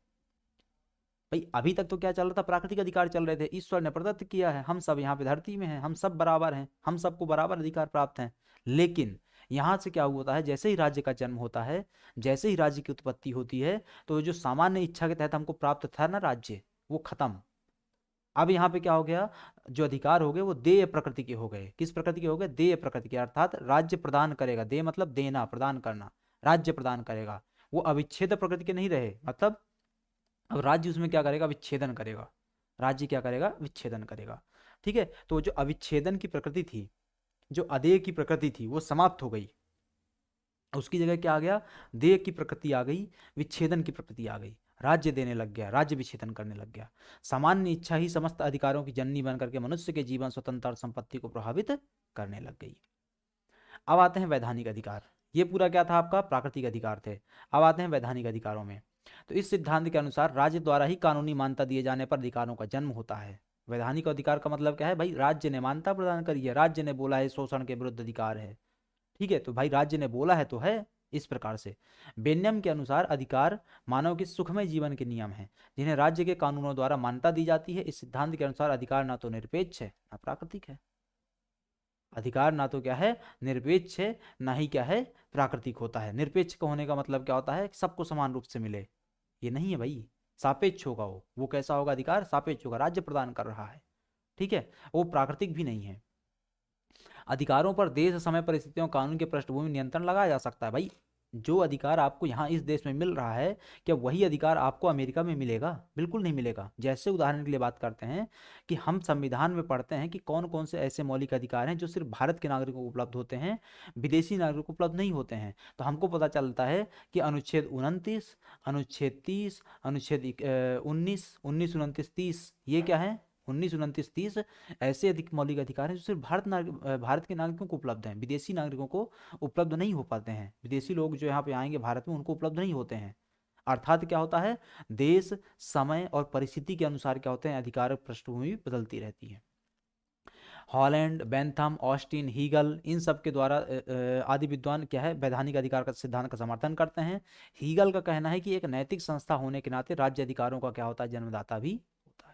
[SPEAKER 1] भाई अभी तक तो क्या चल रहा था, प्राकृतिक अधिकार चल रहे थे, ईश्वर ने प्रदत्त किया है, हम सब यहाँ पे धरती में हैं, हम सब बराबर हैं, हम सबको बराबर अधिकार प्राप्त हैं। लेकिन यहां से क्या होता है, जैसे ही राज्य का जन्म होता है, जैसे ही राज्य की उत्पत्ति होती है, तो जो सामान्य इच्छा के तहत हमको प्राप्त था ना राज्य, वो खत्म। अब यहाँ पे क्या हो गया, जो अधिकार हो गए वो देय प्रकृति के हो गए। किस प्रकृति के हो गए, देय प्रकृति के, अर्थात राज्य प्रदान करेगा, देय मतलब देना, प्रदान करना, राज्य प्रदान करेगा। वो अविच्छेद प्रकृति के नहीं रहे, मतलब अब राज्य उसमें क्या करेगा, विच्छेदन करेगा। राज्य क्या करेगा, विच्छेदन करेगा। ठीक है, तो जो अविच्छेदन की प्रकृति थी, जो अदेय की प्रकृति थी, वो समाप्त हो गई। उसकी जगह क्या आ गया, देय की प्रकृति आ गई, विच्छेदन की प्रकृति आ गई। राज्य देने लग गया, राज्य विच्छेदन करने लग गया। सामान्य इच्छा ही समस्त अधिकारों की जननी बनकर के मनुष्य के जीवन, स्वतंत्रता और संपत्ति को प्रभावित करने लग गई। अब आते हैं वैधानिक अधिकार। ये पूरा क्या था आपका, प्राकृतिक अधिकार थे। अब आते हैं वैधानिक अधिकारों में। तो इस सिद्धांत के अनुसार राज्य द्वारा ही कानूनी मान्यता दिए जाने पर अधिकारों का जन्म होता है। वैधानिक अधिकार का मतलब क्या है, भाई राज्य ने मान्यता प्रदान करी है, राज्य ने बोला है शोषण के विरुद्ध अधिकार है। ठीक है, तो भाई राज्य ने बोला है तो है, इस प्रकार से बेनियम के अनुसार अधिकार मानव के सुखमय जीवन के नियम हैं जिन्हें राज्य के कानूनों द्वारा मान्यता दी जाती है। इस सिद्धांत के अनुसार अधिकार ना तो निरपेक्ष है ना प्राकृतिक है। अधिकार ना तो क्या है, निरपेक्ष है, ना ही क्या है, प्राकृतिक होता है। निरपेक्ष का होने का मतलब क्या होता है कि सबको समान रूप से मिले, ये नहीं है भाई। सापेक्ष होगा वो कैसा होगा, अधिकार सापेक्ष होगा, राज्य प्रदान कर रहा है, ठीक है, वो प्राकृतिक भी नहीं है। अधिकारों पर देश, समय, परिस्थितियों, कानून के पृष्ठभूमि नियंत्रण लगाया जा सकता है। भाई जो अधिकार आपको यहाँ इस देश में मिल रहा है, क्या वही अधिकार आपको अमेरिका में मिलेगा? बिल्कुल नहीं मिलेगा। जैसे उदाहरण के लिए बात करते हैं कि हम संविधान में पढ़ते हैं कि कौन कौन से ऐसे मौलिक अधिकार हैं जो सिर्फ भारत के नागरिकों को उपलब्ध होते हैं, विदेशी नागरिकों को उपलब्ध नहीं होते हैं। तो हमको पता चलता है कि अनुच्छेद 29, अनुच्छेद 30, अनुच्छेद 19, 29, 29, 30, ये क्या है, 19, 29, 30 ऐसे अधिक मौलिक अधिकार हैं जो सिर्फ भारत के नागरिकों को उपलब्ध हैं, विदेशी नागरिकों को उपलब्ध नहीं हो पाते हैं। विदेशी लोग जो यहाँ पे आएंगे भारत में, उनको उपलब्ध नहीं होते हैं। अर्थात क्या होता है, देश, समय और परिस्थिति के अनुसार क्या होते हैं, अधिकार पृष्ठभूमि बदलती रहती है। हॉलैंड, बेंथम, ऑस्टिन, हीगल, इन सब के द्वारा आदि विद्वान क्या है, वैधानिक अधिकार का सिद्धांत का समर्थन करते हैं। हीगल का कहना है कि एक नैतिक संस्था होने के नाते राज्य अधिकारों का क्या होता है, जन्मदाता भी होता है।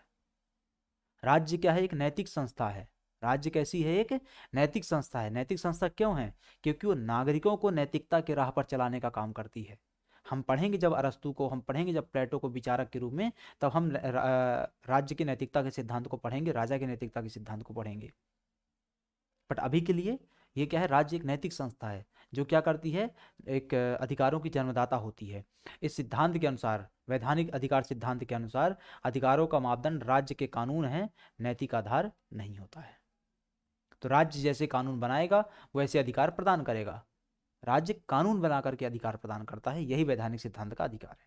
[SPEAKER 1] राज्य क्या है, एक नैतिक संस्था है। राज्य कैसी है, एक नैतिक संस्था है। नैतिक संस्था क्यों है, क्योंकि वो नागरिकों को नैतिकता के राह पर चलाने का काम करती है। हम पढ़ेंगे जब अरस्तु को, हम पढ़ेंगे जब प्लेटो को विचारक के रूप में, तब हम राज्य की नैतिकता के सिद्धांत को पढ़ेंगे, राजा की नैतिकता के सिद्धांत को पढ़ेंगे। बट अभी के लिए ये क्या है, राज्य एक नैतिक संस्था है जो क्या करती है, एक अधिकारों की जन्मदाता होती है। इस सिद्धांत के अनुसार, वैधानिक अधिकार सिद्धांत के अनुसार, अधिकारों का मापदंड राज्य के कानून है, नैतिक आधार नहीं होता है। तो राज्य जैसे कानून बनाएगा वैसे अधिकार प्रदान करेगा। राज्य कानून बना करके अधिकार प्रदान करता है, यही वैधानिक सिद्धांत का अधिकार है।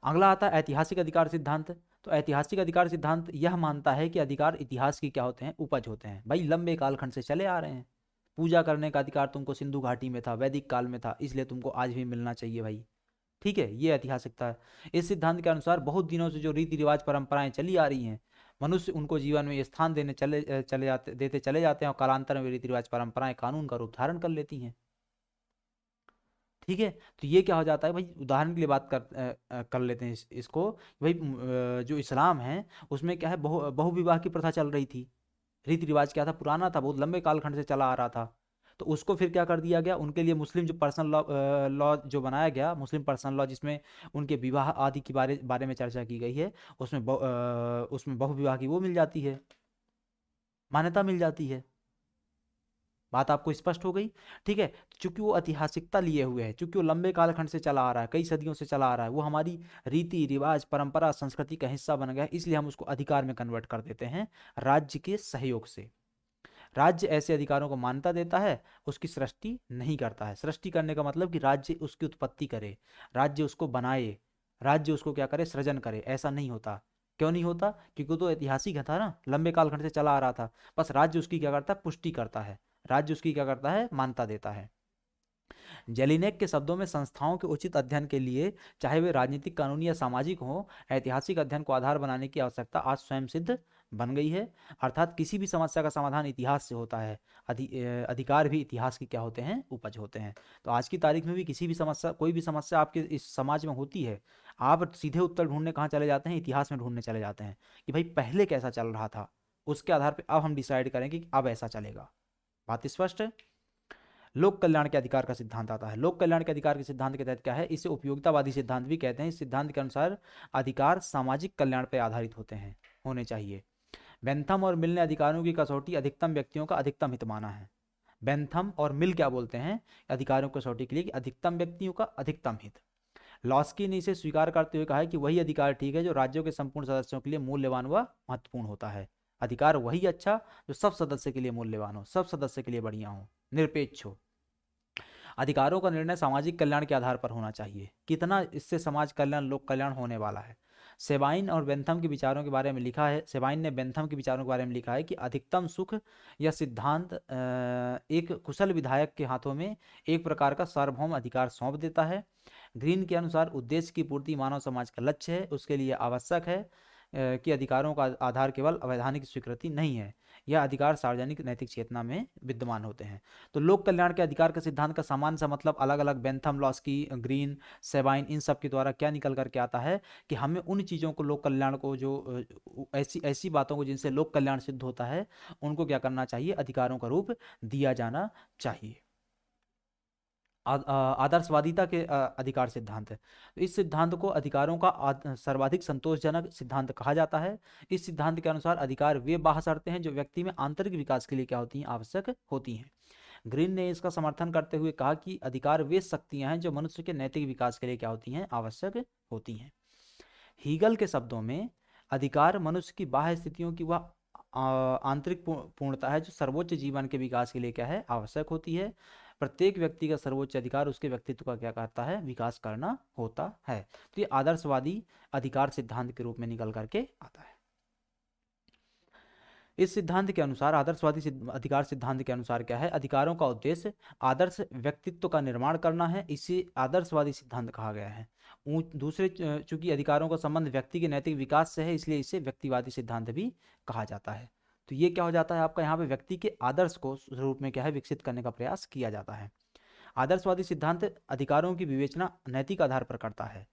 [SPEAKER 1] अगला आता है ऐतिहासिक अधिकार सिद्धांत। तो ऐतिहासिक अधिकार सिद्धांत यह मानता है कि अधिकार इतिहास की क्या होते हैं, उपज होते हैं। भाई लंबे कालखंड से चले आ रहे हैं। पूजा करने का अधिकार तुमको सिंधु घाटी में था, वैदिक काल में था, इसलिए तुमको आज भी मिलना चाहिए भाई, ठीक है, ये ऐतिहासिकता है। इस सिद्धांत के अनुसार बहुत दिनों से जो रीति रिवाज परंपराएं चली आ रही हैं, मनुष्य उनको जीवन में स्थान देते चले जाते हैं और कालांतर में रीति रिवाज परंपराएं कानून का रूप धारण कर लेती हैं, ठीक है। तो ये क्या हो जाता है भाई, उदाहरण के लिए बात कर लेते हैं इसको भाई। जो इस्लाम है उसमें क्या है, बहुविवाह की प्रथा चल रही थी। रीति रिवाज क्या था, पुराना था, बहुत लंबे कालखंड से चला आ रहा था। तो उसको फिर क्या कर दिया गया, उनके लिए मुस्लिम जो पर्सनल लॉ जो बनाया गया, मुस्लिम पर्सनल लॉ, जिसमें उनके विवाह आदि के बारे में चर्चा की गई है, उसमें बहुविवाह की वो मिल जाती है, मान्यता मिल जाती है। बात आपको स्पष्ट हो गई, ठीक है। चूंकि वो ऐतिहासिकता लिए हुए है, चूंकि वो लंबे कालखंड से चला आ रहा है, कई सदियों से चला आ रहा है, वो हमारी रीति रिवाज परंपरा संस्कृति का हिस्सा बन गया है, इसलिए हम उसको अधिकार में कन्वर्ट कर देते हैं राज्य के सहयोग से। राज्य ऐसे अधिकारों को मान्यता देता है, उसकी सृष्टि नहीं करता है। सृष्टि करने का मतलब कि राज्य उसकी उत्पत्ति करे, राज्य उसको बनाए, राज्य उसको क्या करे, सृजन करे, ऐसा नहीं होता। क्यों नहीं होता, क्योंकि तो ऐतिहासिक था ना, लंबे कालखंड से चला आ रहा था। बस राज्य उसकी क्या करता है, पुष्टि करता है, राज्य उसकी क्या करता है, मान्यता देता है। जेलिनेक के शब्दों में संस्थाओं के उचित अध्ययन के लिए, चाहे वे राजनीतिक, कानूनी या सामाजिक हों, ऐतिहासिक अध्ययन को आधार बनाने की आवश्यकता आज स्वयं सिद्ध बन गई है। अर्थात किसी भी समस्या का समाधान इतिहास से होता है, अधिकार भी इतिहास की क्या होते हैं, उपज होते हैं। तो आज की तारीख में भी किसी भी समस्या, कोई भी समस्या आपके इस समाज में होती है, आप सीधे उत्तर ढूंढने कहाँ चले जाते हैं, इतिहास में ढूंढने चले जाते हैं कि भाई पहले कैसा चल रहा था, उसके आधार पर अब हम डिसाइड करेंगे कि अब ऐसा चलेगा। बात स्पष्ट है। लोक कल्याण के अधिकार का सिद्धांत आता है। लोक कल्याण के अधिकार के सिद्धांत के तहत क्या है, इसे उपयोगितावादी सिद्धांत भी कहते हैं। इस सिद्धांत के अनुसार अधिकार सामाजिक कल्याण पर आधारित होने चाहिए। बेंथम और मिल ने अधिकारों की कसौटी अधिकतम व्यक्तियों का अधिकतम हित माना है। बेंथम और मिल क्या बोलते हैं अधिकारों की कसौटी के लिए, कि अधिकतम व्यक्तियों का अधिकतम हित। लॉस्की ने इसे स्वीकार करते हुए कहा है कि वही अधिकार ठीक है जो राज्यों के संपूर्ण सदस्यों के लिए मूल्यवान व महत्वपूर्ण होता है। अधिकार वही अच्छा जो सब सदस्य के लिए मूल्यवान हो, सब सदस्य के लिए बढ़िया हो, निरपेक्ष हो। अधिकारों का निर्णय सामाजिक कल्याण के आधार पर होना चाहिए, कितना इससे समाज कल्याण, लोक कल्याण होने वाला है। सेबाइन और बेंथम के विचारों के बारे में लिखा है, सेबाइन ने बेंथम के विचारों के बारे में लिखा है कि अधिकतम सुख यह सिद्धांत एक कुशल विधायक के हाथों में एक प्रकार का सार्वभौम अधिकार सौंप देता है। ग्रीन के अनुसार उद्देश्य की पूर्ति मानव समाज का लक्ष्य है, उसके लिए आवश्यक है कि अधिकारों का आधार केवल अवैधानिक स्वीकृति नहीं है, यह अधिकार सार्वजनिक नैतिक चेतना में विद्यमान होते हैं। तो लोक कल्याण के अधिकार के सिद्धांत का सामान्य सा मतलब अलग अलग बेंथम, लॉस्की, ग्रीन, सेबाइन, इन सब के द्वारा क्या निकल करके आता है कि हमें उन चीज़ों को, लोक कल्याण को, जो ऐसी ऐसी बातों को जिनसे लोक कल्याण सिद्ध होता है, उनको क्या करना चाहिए, अधिकारों का रूप दिया जाना चाहिए। आदर्शवादिता के अधिकार सिद्धांत है। तो इस सिद्धांत को अधिकारों का सर्वाधिक संतोषजनक सिद्धांत कहा जाता है। इस सिद्धांत के अनुसार अधिकार वे बाह्य शर्तें हैं जो व्यक्ति में आंतरिक विकास के लिए क्या होती हैं, आवश्यक होती हैं। ग्रीन ने इसका समर्थन करते हुए कहा कि अधिकार वे शक्तियां हैं जो मनुष्य के नैतिक विकास के लिए क्या होती हैं, आवश्यक होती हैं। हीगल के शब्दों में अधिकार मनुष्य की बाह्य स्थितियों की वह आंतरिक पूर्णता है जो सर्वोच्च जीवन के विकास के लिए क्या है, आवश्यक होती है। प्रत्येक व्यक्ति का सर्वोच्च अधिकार उसके व्यक्तित्व का क्या करता है, विकास करना होता है। तो ये आदर्शवादी अधिकार सिद्धांत के रूप में निकल करके आता है। इस सिद्धांत के अनुसार, आदर्शवादी अधिकार सिद्धांत के अनुसार क्या है, अधिकारों का उद्देश्य आदर्श व्यक्तित्व का निर्माण करना है, इसे आदर्शवादी सिद्धांत कहा गया है। दूसरे चूंकि अधिकारों का संबंध व्यक्ति के नैतिक विकास से है, इसलिए इसे व्यक्तिवादी सिद्धांत भी कहा जाता है। तो ये क्या हो जाता है आपका, यहाँ पे व्यक्ति के आदर्श को रूप में क्या है, विकसित करने का प्रयास किया जाता है। आदर्शवादी सिद्धांत अधिकारों की विवेचना नैतिक आधार पर करता है।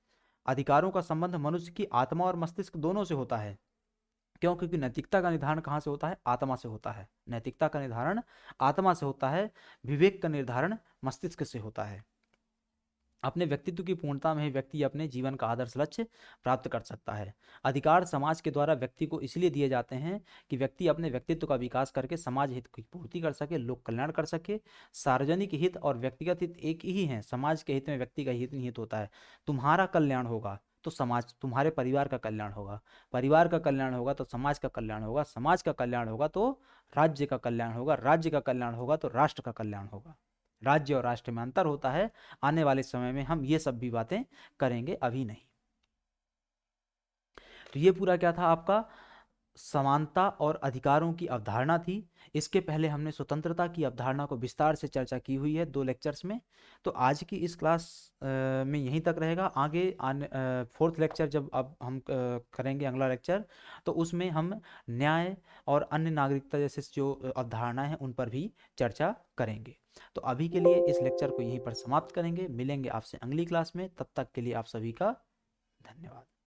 [SPEAKER 1] अधिकारों का संबंध मनुष्य की आत्मा और मस्तिष्क दोनों से होता है। क्यों? क्योंकि नैतिकता का निर्धारण कहाँ से होता है, आत्मा से होता है। नैतिकता का निर्धारण आत्मा से होता है, विवेक का निर्धारण मस्तिष्क से होता है। अपने व्यक्तित्व की पूर्णता में ही व्यक्ति अपने जीवन का आदर्श लक्ष्य प्राप्त कर सकता है। अधिकार समाज के द्वारा व्यक्ति को इसलिए दिए जाते हैं कि व्यक्ति अपने व्यक्तित्व का विकास करके समाज हित की पूर्ति कर सके, लोक कल्याण कर सके। सार्वजनिक हित और व्यक्तिगत हित एक ही हैं। समाज के हित में व्यक्ति का हित निहित होता है। तुम्हारा कल्याण होगा तो समाज, तुम्हारे परिवार का कल्याण होगा, परिवार का कल्याण होगा तो समाज का कल्याण होगा, समाज का कल्याण होगा तो राज्य का कल्याण होगा, राज्य का कल्याण होगा तो राष्ट्र का कल्याण होगा। राज्य और राष्ट्र में अंतर होता है। आने वाले समय में हम ये सब भी बातें करेंगे, अभी नहीं। तो ये पूरा क्या था आपका, समानता और अधिकारों की अवधारणा थी। इसके पहले हमने स्वतंत्रता की अवधारणा को विस्तार से चर्चा की हुई है 2 लेक्चर्स में। तो आज की इस क्लास में यहीं तक रहेगा। आगे फोर्थ लेक्चर जब अब हम करेंगे, अगला लेक्चर, तो उसमें हम न्याय और अन्य नागरिकता जैसे जो अवधारणाएं हैं उन पर भी चर्चा करेंगे। तो अभी के लिए इस लेक्चर को यहीं पर समाप्त करेंगे। मिलेंगे आपसे अगली क्लास में। तब तक के लिए आप सभी का धन्यवाद।